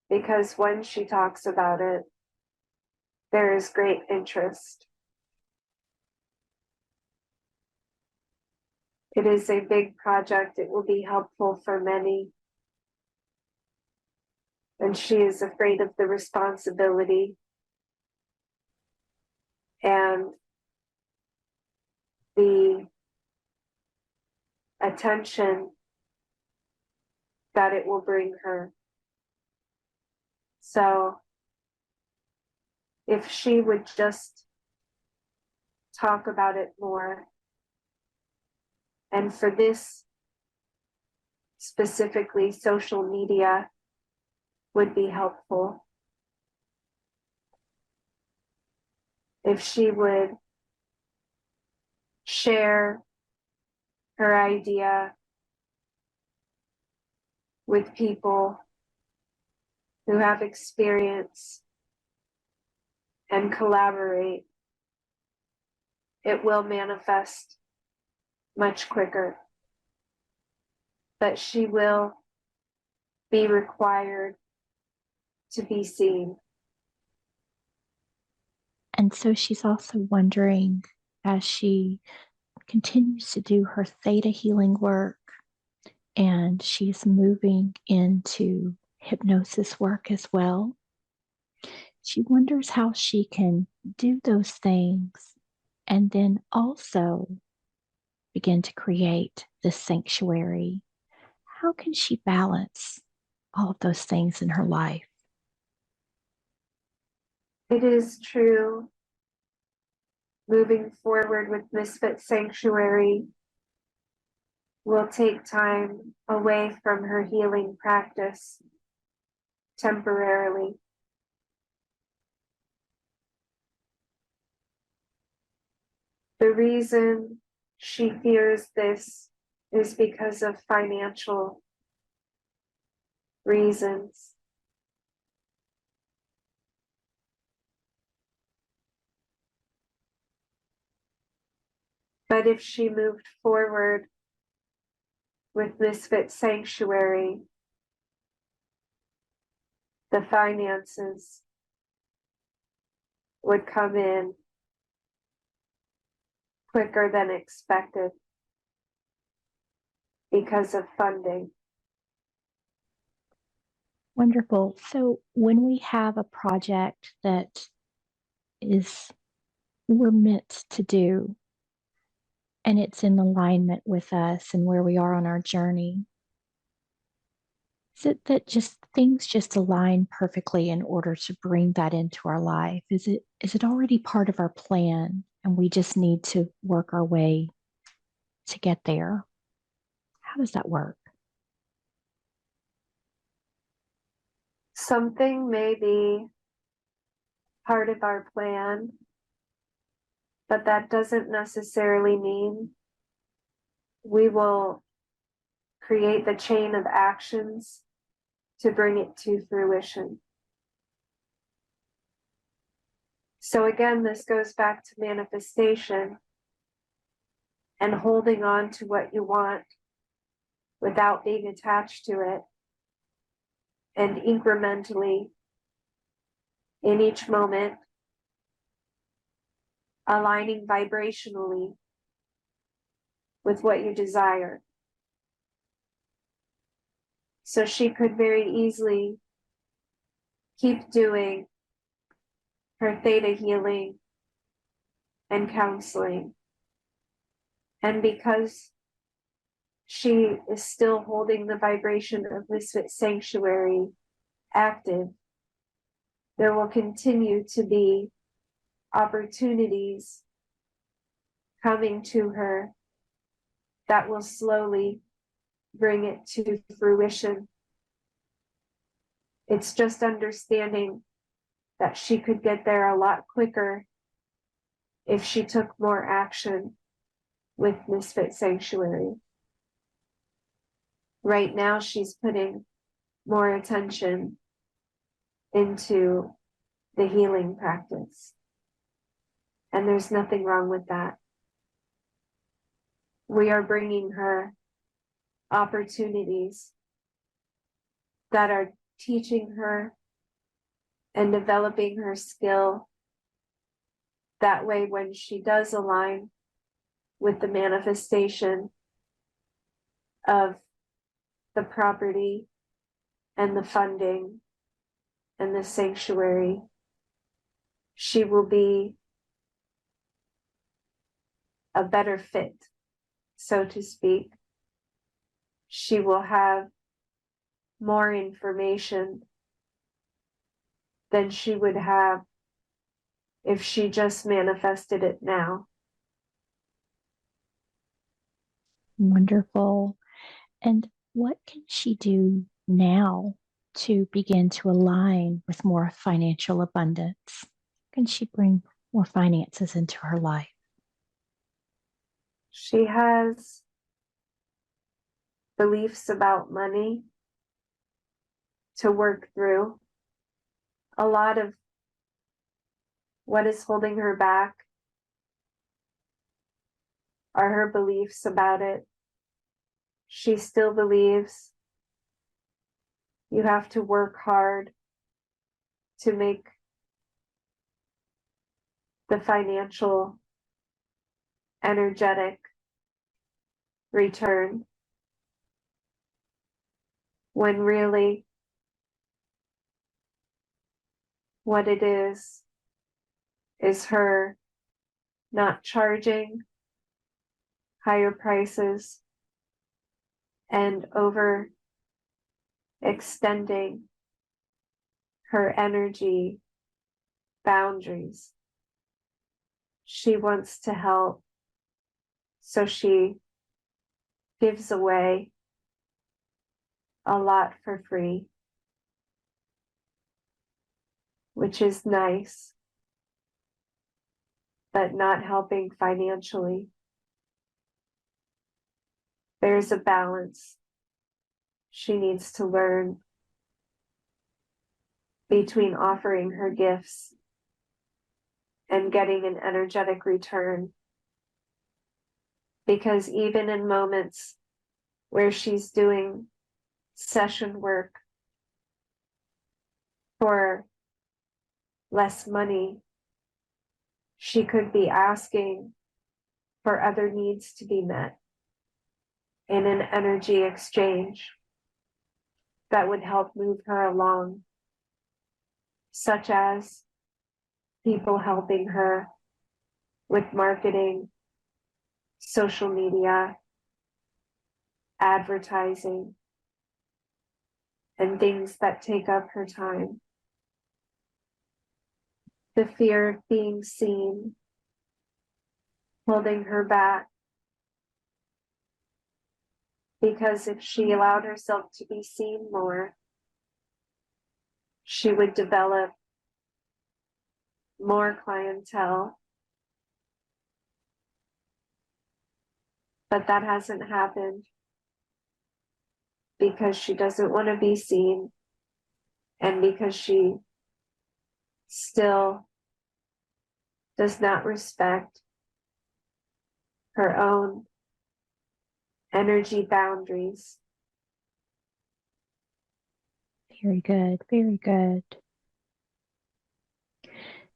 because when she talks about it, there is great interest. It is a big project. It will be helpful for many. And she is afraid of the responsibility and the attention that it will bring her. So if she would just talk about it more, and for this specifically, social media would be helpful. If she would share her idea with people who have experience and collaborate, it will manifest much quicker. But she will be required to be seen. And so she's also wondering, as she continues to do her theta healing work and she's moving into hypnosis work as well, she wonders how she can do those things and then also begin to create this sanctuary. How can she balance all of those things in her life? It is true, moving forward with Misfit Sanctuary will take time away from her healing practice temporarily. The reason she fears this is because of financial reasons. But if she moved forward with Misfit Sanctuary, the finances would come in quicker than expected because of funding. Wonderful. So when we have a project that is we're meant to do and it's in alignment with us and where we are on our journey, is it that just things just align perfectly in order to bring that into our life? Is it already part of our plan and we just need to work our way to get there? How does that work? Something may be part of our plan, but that doesn't necessarily mean we will create the chain of actions to bring it to fruition. So again, this goes back to manifestation and holding on to what you want without being attached to it, and incrementally in each moment aligning vibrationally with what you desire. So she could very easily keep doing her theta healing and counseling. And because she is still holding the vibration of Misfit Sanctuary active. There will continue to be opportunities coming to her that will slowly bring it to fruition. It's just understanding that she could get there a lot quicker if she took more action with Misfit Sanctuary. Right now, she's putting more attention into the healing practice. And there's nothing wrong with that. We are bringing her opportunities that are teaching her and developing her skill. That way, when she does align with the manifestation of the property and the funding and the sanctuary, she will be a better fit, so to speak. She will have more information than she would have if she just manifested it now. Wonderful. And what can she do now to begin to align with more financial abundance? Can she bring more finances into her life? She has beliefs about money to work through. A lot of what is holding her back are her beliefs about it. She still believes you have to work hard to make the financial, energetic return, when really what it is her not charging higher prices and over extending her energy boundaries. She wants to help, so she gives away a lot for free, which is nice, but not helping financially. There's a balance she needs to learn between offering her gifts and getting an energetic return. Because even in moments where she's doing session work for less money, she could be asking for other needs to be met in an energy exchange that would help move her along, such as people helping her with marketing, social media, advertising, and things that take up her time. The fear of being seen, holding her back, because if she allowed herself to be seen more, she would develop more clientele. But that hasn't happened because she doesn't want to be seen, and because she still does not respect her own energy boundaries. Very good, very good.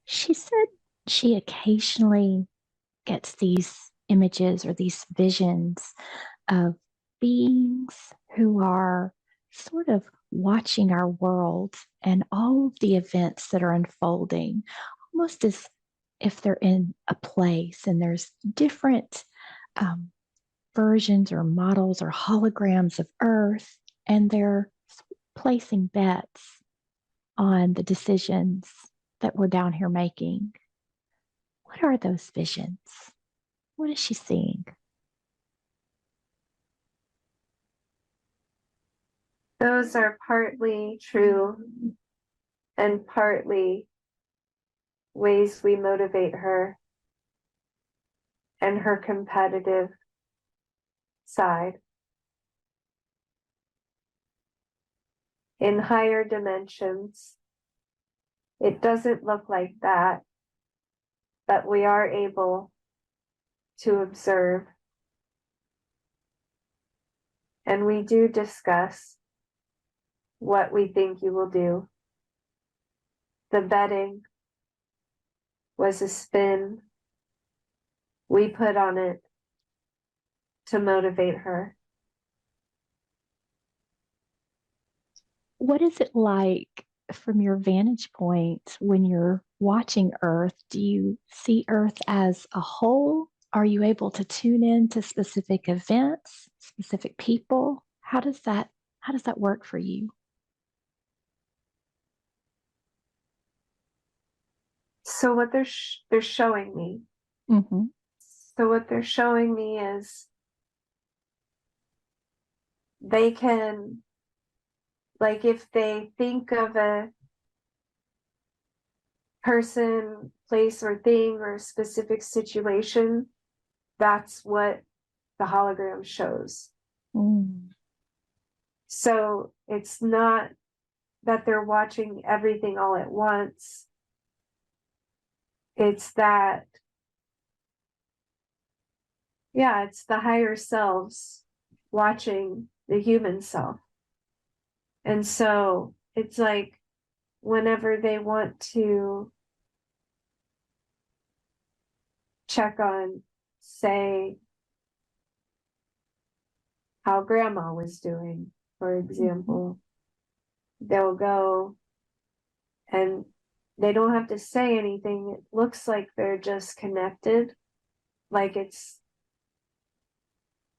She said she occasionally gets these images or these visions of beings who are sort of watching our world and all of the events that are unfolding, almost as if they're in a place and there's different versions or models or holograms of Earth, and they're placing bets on the decisions that we're down here making. What are those visions? What is she seeing? Those are partly true and partly ways we motivate her and her competitive side. In higher dimensions, it doesn't look like that, but we are able to observe. And we do discuss what we think you will do. The betting was a spin we put on it to motivate her. What is it like from your vantage point when you're watching Earth? Do you see Earth as a whole? Are you able to tune in to specific events, specific people? How does that work for you? So what they're showing me. Mm-hmm. So what they're showing me is they can, like, if they think of a person, place, or thing or specific situation, that's what the hologram shows. Mm. So it's not that they're watching everything all at once. It's that, yeah, it's the higher selves watching the human self. And so it's like whenever they want to check on, say, how grandma was doing, for example, they'll go and they don't have to say anything. It looks like they're just connected, like it's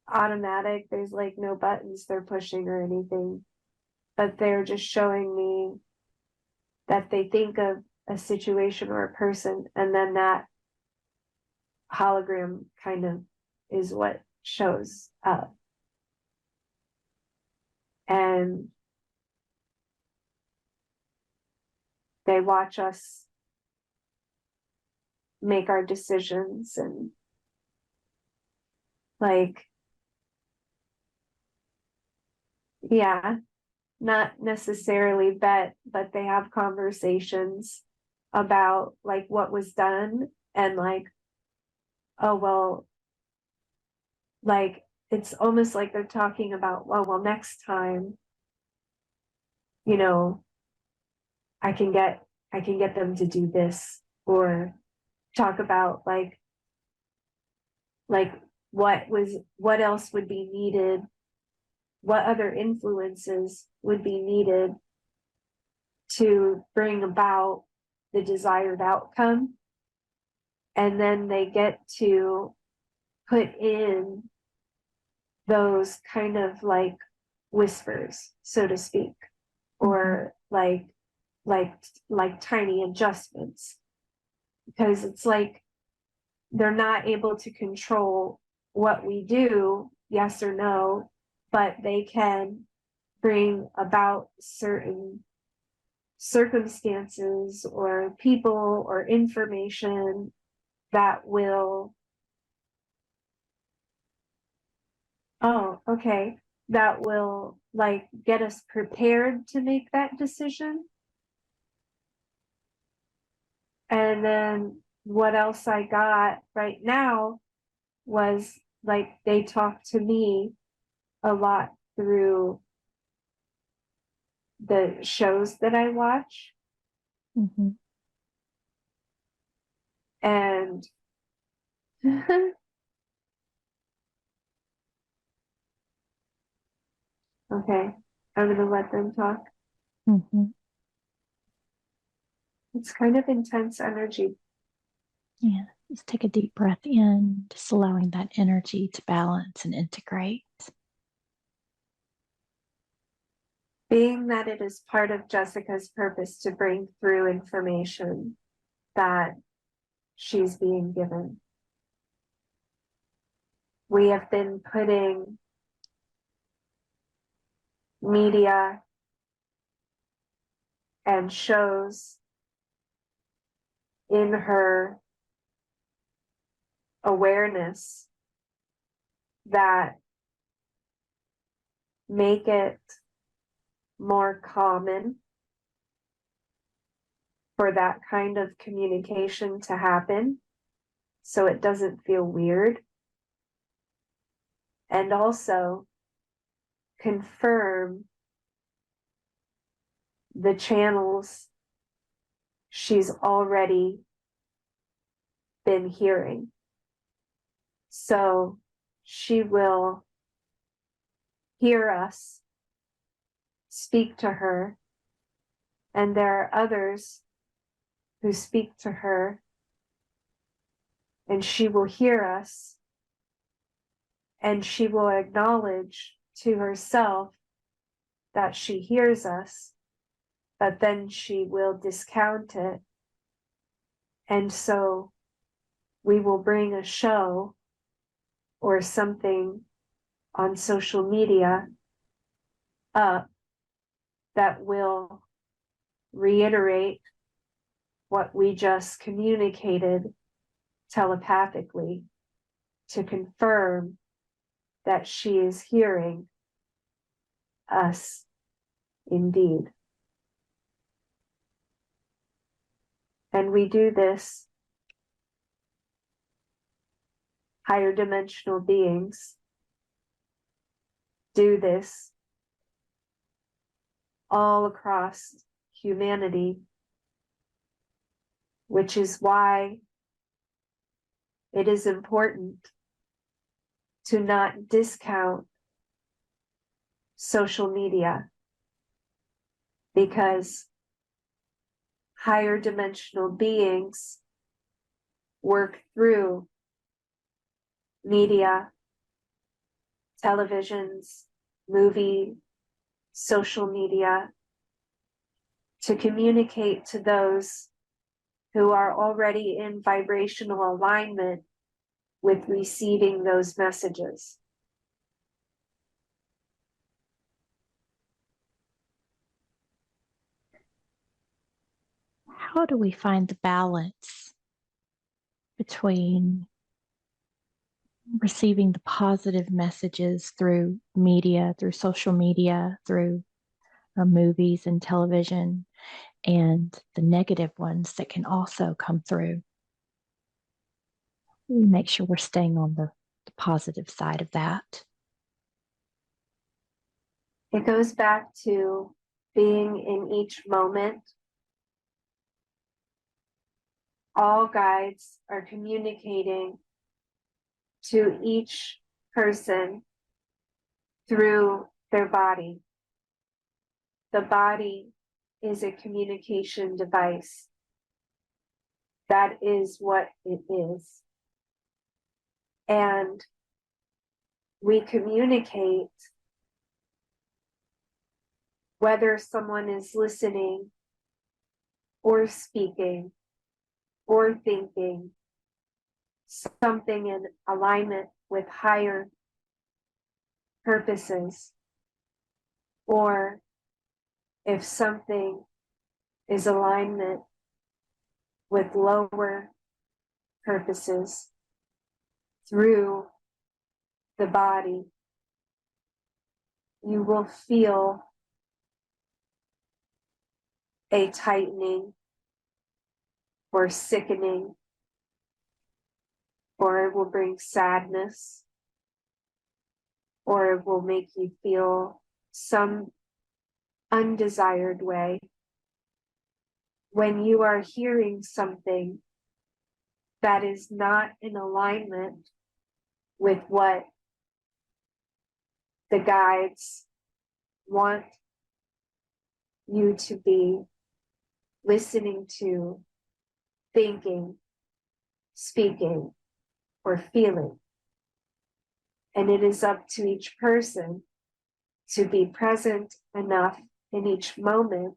automatic. There's like no buttons they're pushing or anything, but they're just showing me that they think of a situation or a person, and then that hologram kind of is what shows up. And they watch us make our decisions and, like, yeah, not necessarily bet, but they have conversations about like what was done and like, oh, well, like it's almost like they're talking about, well, next time, you know, I can get them to do this, or talk about like what else would be needed, what other influences would be needed to bring about the desired outcome. And then they get to put in those kind of like whispers, so to speak, or like tiny adjustments, because it's like they're not able to control what we do, yes or no, but they can bring about certain circumstances or people or information that will, oh, okay, that will like get us prepared to make that decision. And then what else I got right now was like they talk to me a lot through the shows that I watch. Mm-hmm. And okay, I'm gonna let them talk. Mm-hmm. It's kind of intense energy. Yeah. Just take a deep breath in, just allowing that energy to balance and integrate. Being that it is part of Jessica's purpose to bring through information that she's being given. We have been putting media and shows in her awareness that make it more common for that kind of communication to happen, so it doesn't feel weird. And also confirm the channels she's already been hearing. So she will hear us speak to her, and there are others who speak to her, and she will hear us, and she will acknowledge to herself that she hears us, but then she will discount it. And so we will bring a show or something on social media up that will reiterate what we just communicated telepathically to confirm that she is hearing us indeed. And we do this, higher dimensional beings do this all across humanity, which is why it is important to not discount social media, because higher dimensional beings work through media, televisions, movie, social media to communicate to those who are already in vibrational alignment with receiving those messages. How do we find the balance between receiving the positive messages through media, through social media, through movies and television, and the negative ones that can also come through? We make sure we're staying on the positive side of that. It goes back to being in each moment. All guides are communicating to each person through their body. The body is a communication device. That is what it is. And we communicate whether someone is listening or speaking or thinking something in alignment with higher purposes, or if something is alignment with lower purposes through the body, you will feel a tightening or sickening, or it will bring sadness, or it will make you feel some undesired way. When you are hearing something that is not in alignment with what the guides want you to be listening to, thinking, speaking, or feeling. And it is up to each person to be present enough in each moment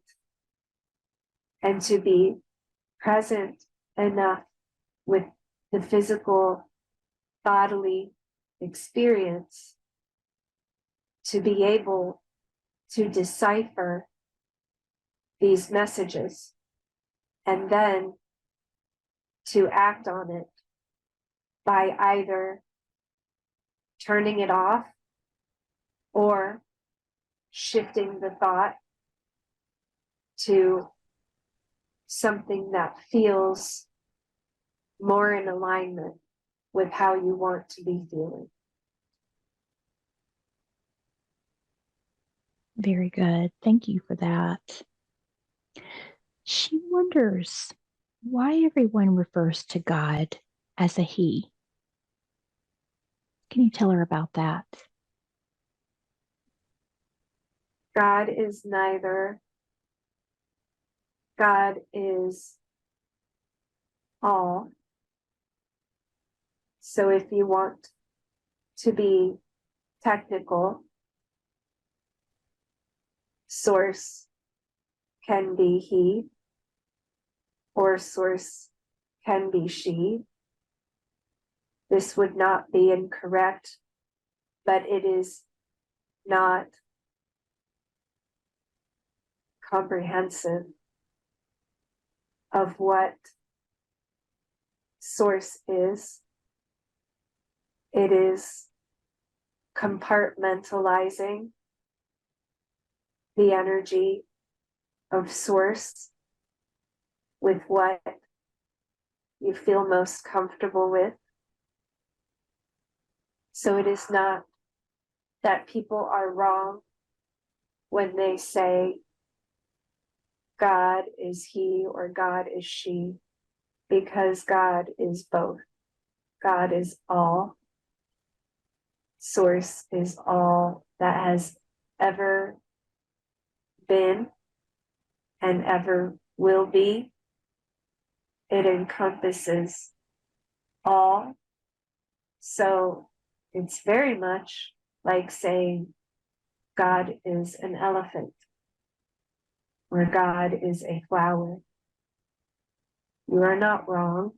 and to be present enough with the physical bodily experience to be able to decipher these messages and then to act on it by either turning it off or shifting the thought to something that feels more in alignment with how you want to be feeling. Very good. Thank you for that. She wonders why everyone refers to God as a he. Can you tell her about that? God is neither. God is all. So if you want to be technical, source can be he, or source can be she. This would not be incorrect, but it is not comprehensive of what source is. It is compartmentalizing the energy of source with what you feel most comfortable with. So it is not that people are wrong when they say God is he or God is she, because God is both. God is all. Source is all that has ever been and ever will be. It encompasses all. So it's very much like saying God is an elephant or God is a flower. You are not wrong,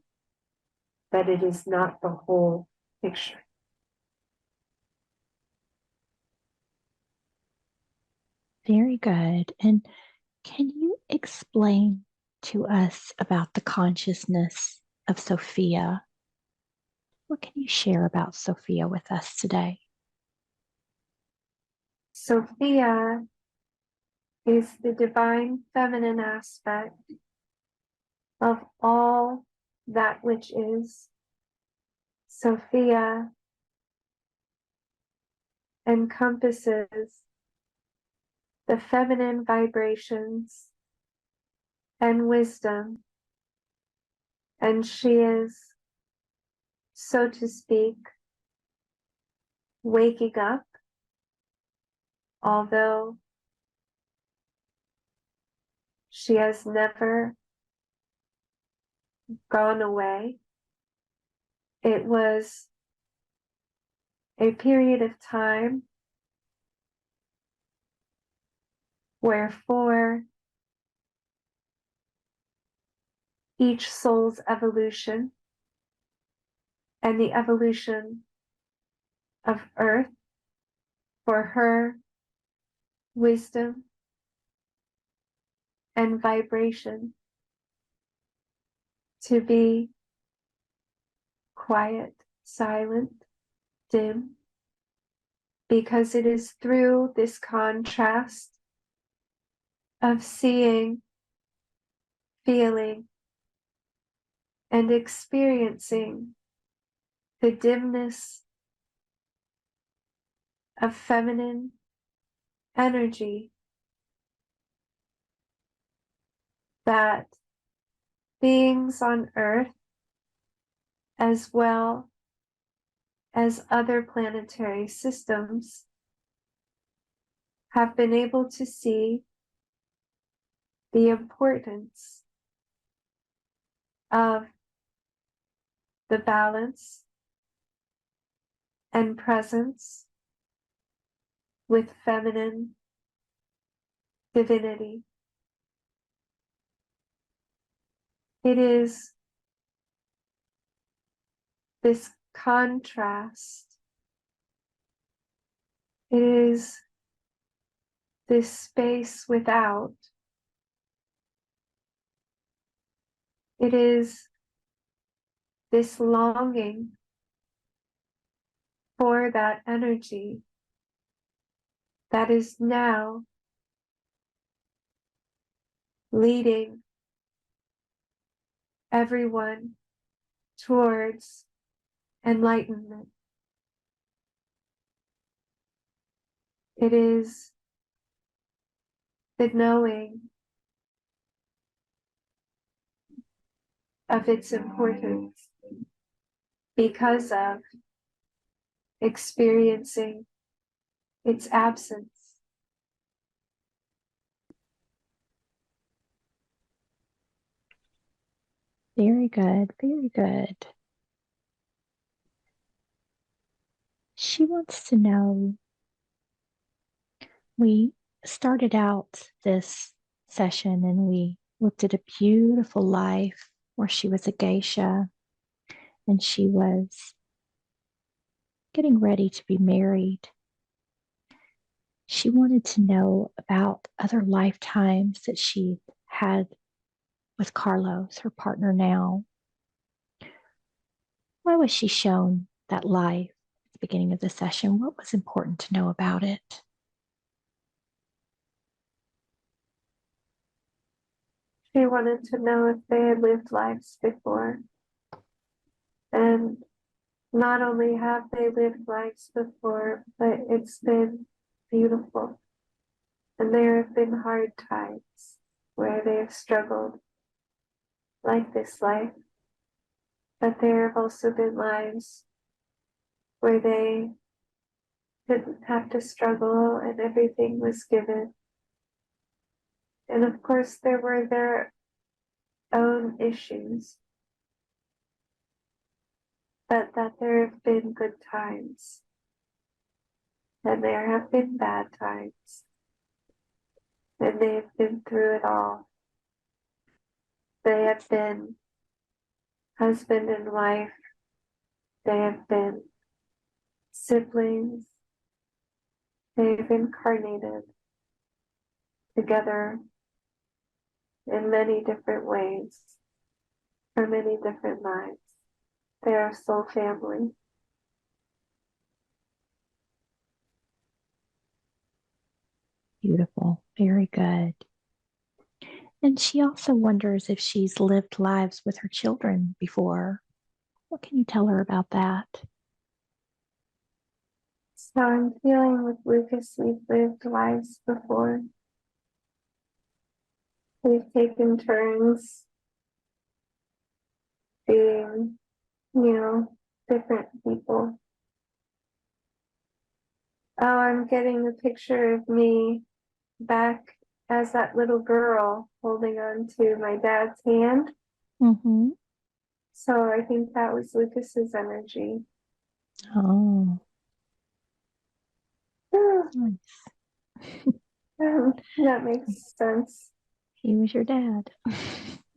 but it is not the whole picture. Very good. And can you explain to us about the consciousness of Sophia? What can you share about Sophia with us today? Sophia is the divine feminine aspect of all that which is. Sophia encompasses the feminine vibrations and wisdom, and she is, so to speak, waking up, although she has never gone away. It was a period of time where for each soul's evolution and the evolution of Earth, for her wisdom and vibration to be quiet, silent, dim, because it is through this contrast of seeing, feeling, and experiencing the dimness of feminine energy that beings on Earth, as well as other planetary systems, have been able to see the importance of the balance and presence with feminine divinity. It is this contrast. It is this space without. It is this longing for that energy that is now leading everyone towards enlightenment. It is the knowing of its importance because of experiencing its absence. Very good, very good. She wants to know, we started out this session and we looked at a beautiful life where she was a geisha and she was getting ready to be married. She wanted to know about other lifetimes that she had with Carlos, her partner now. Why was she shown that life at the beginning of the session? What was important to know about it? She wanted to know if they had lived lives before. And not only have they lived lives before, but it's been beautiful. And there have been hard times where they have struggled like this life. But there have also been lives where they didn't have to struggle and everything was given. And of course, there were their own issues, but that there have been good times and there have been bad times, and they have been through it all. They have been husband and wife, they have been siblings, they've incarnated together in many different ways for many different lives. They are soul family. Beautiful, very good. And she also wonders if she's lived lives with her children before. What can you tell her about that? So I'm feeling with Lucas, we've lived lives before. We've taken turns being, different people. Oh, I'm getting a picture of me back as that little girl holding on to my dad's hand. Mm-hmm. So I think that was Lucas's energy. Oh, nice. That makes sense. He was your dad.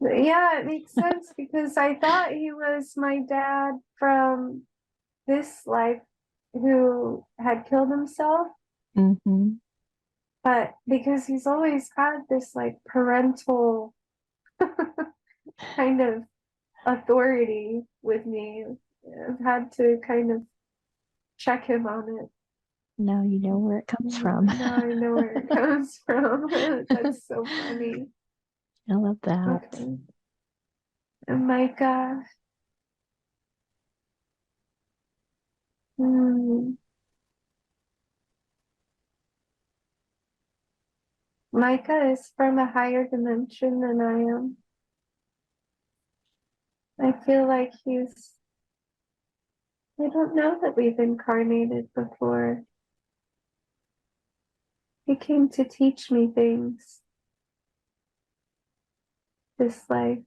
Yeah, it makes sense because I thought he was my dad from this life who had killed himself. Mm-hmm. But because he's always had this like parental kind of authority with me, I've had to kind of check him on it. Now you know where it comes from. Now I know where it comes from. That's so funny. I love that. Okay. Oh my gosh. Micah is from a higher dimension than I am. I feel like I don't know that we've incarnated before. He came to teach me things this life.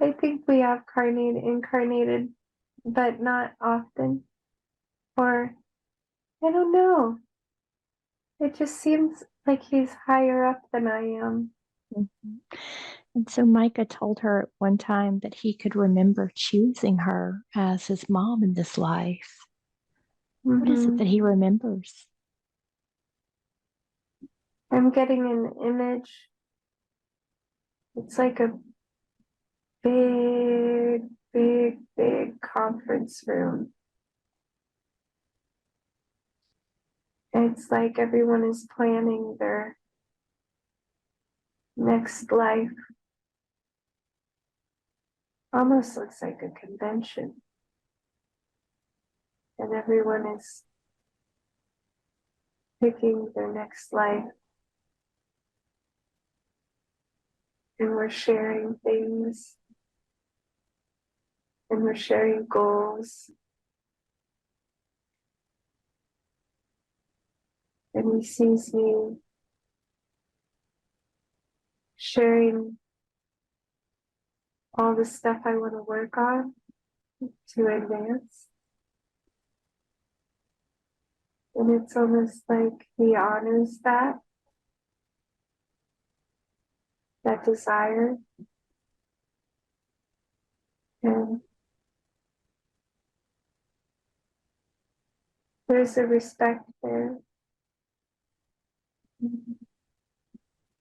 I think we have incarnated, but not often. Or, I don't know. It just seems like he's higher up than I am. Mhm. And so Micah told her at one time that he could remember choosing her as his mom in this life. What is it that he remembers? I'm getting an image. It's like a big, big conference room. It's like everyone is planning their next life. Almost looks like a convention. And everyone is picking their next life. And we're sharing things. And we're sharing goals. And he sees me sharing all the stuff I want to work on to advance. And it's almost like he honors that desire. And there's a respect there.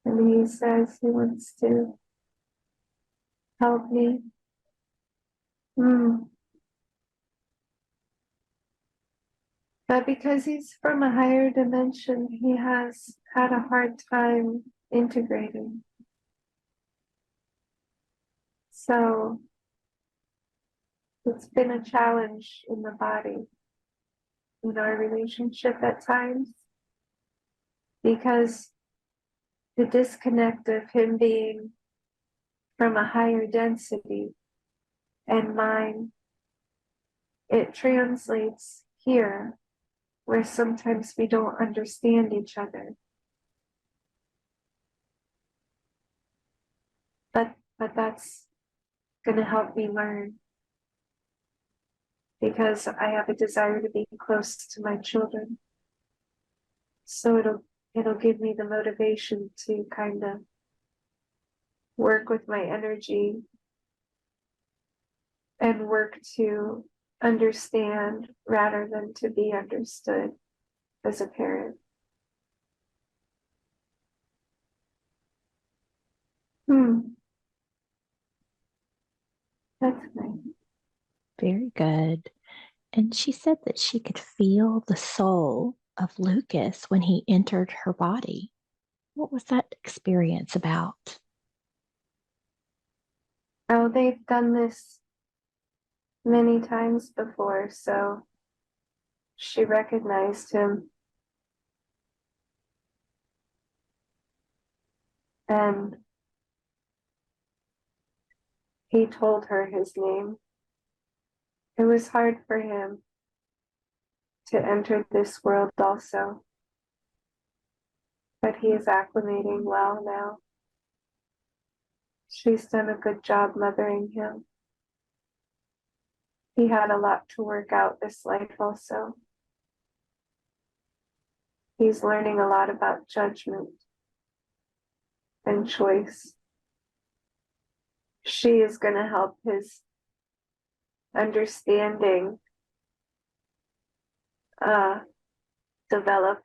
And he says he wants to help me. But because he's from a higher dimension, he has had a hard time integrating. So it's been a challenge in the body, in our relationship at times, because the disconnect of him being from a higher density and mine, it translates here where sometimes we don't understand each other. But that's going to help me learn, because I have a desire to be close to my children. So it'll give me the motivation to kind of work with my energy and work to understand rather than to be understood as a parent. That's nice. Very good. And she said that she could feel the soul of Lucas when he entered her body. What was that experience about? Oh, they've done this many times before, so she recognized him. And he told her his name. It was hard for him to enter this world also, but he is acclimating well now. She's done a good job mothering him. He had a lot to work out this life also. He's learning a lot about judgment and choice. She is going to help his understanding develop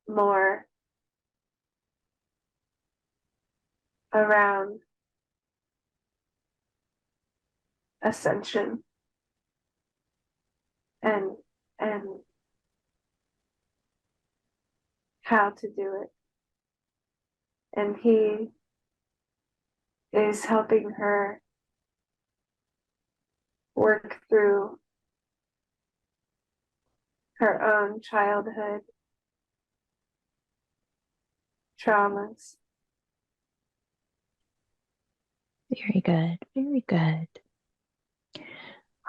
more around ascension and how to do it. And he is helping her work through her own childhood traumas. Very good. Very good.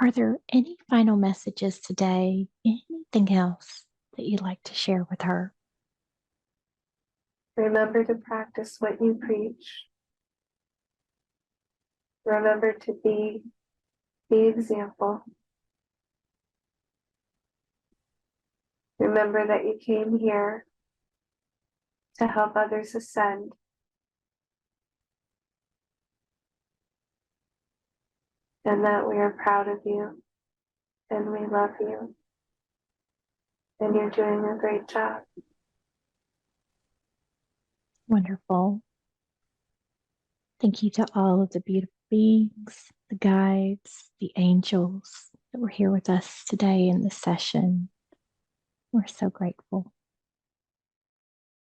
Are there any final messages today? Anything else that you'd like to share with her? Remember to practice what you preach. Remember to be the example. Remember that you came here to help others ascend. And that we are proud of you and we love you. And you're doing a great job. Wonderful. Thank you to all of the beautiful beings, the guides, the angels that were here with us today in this session. We're so grateful.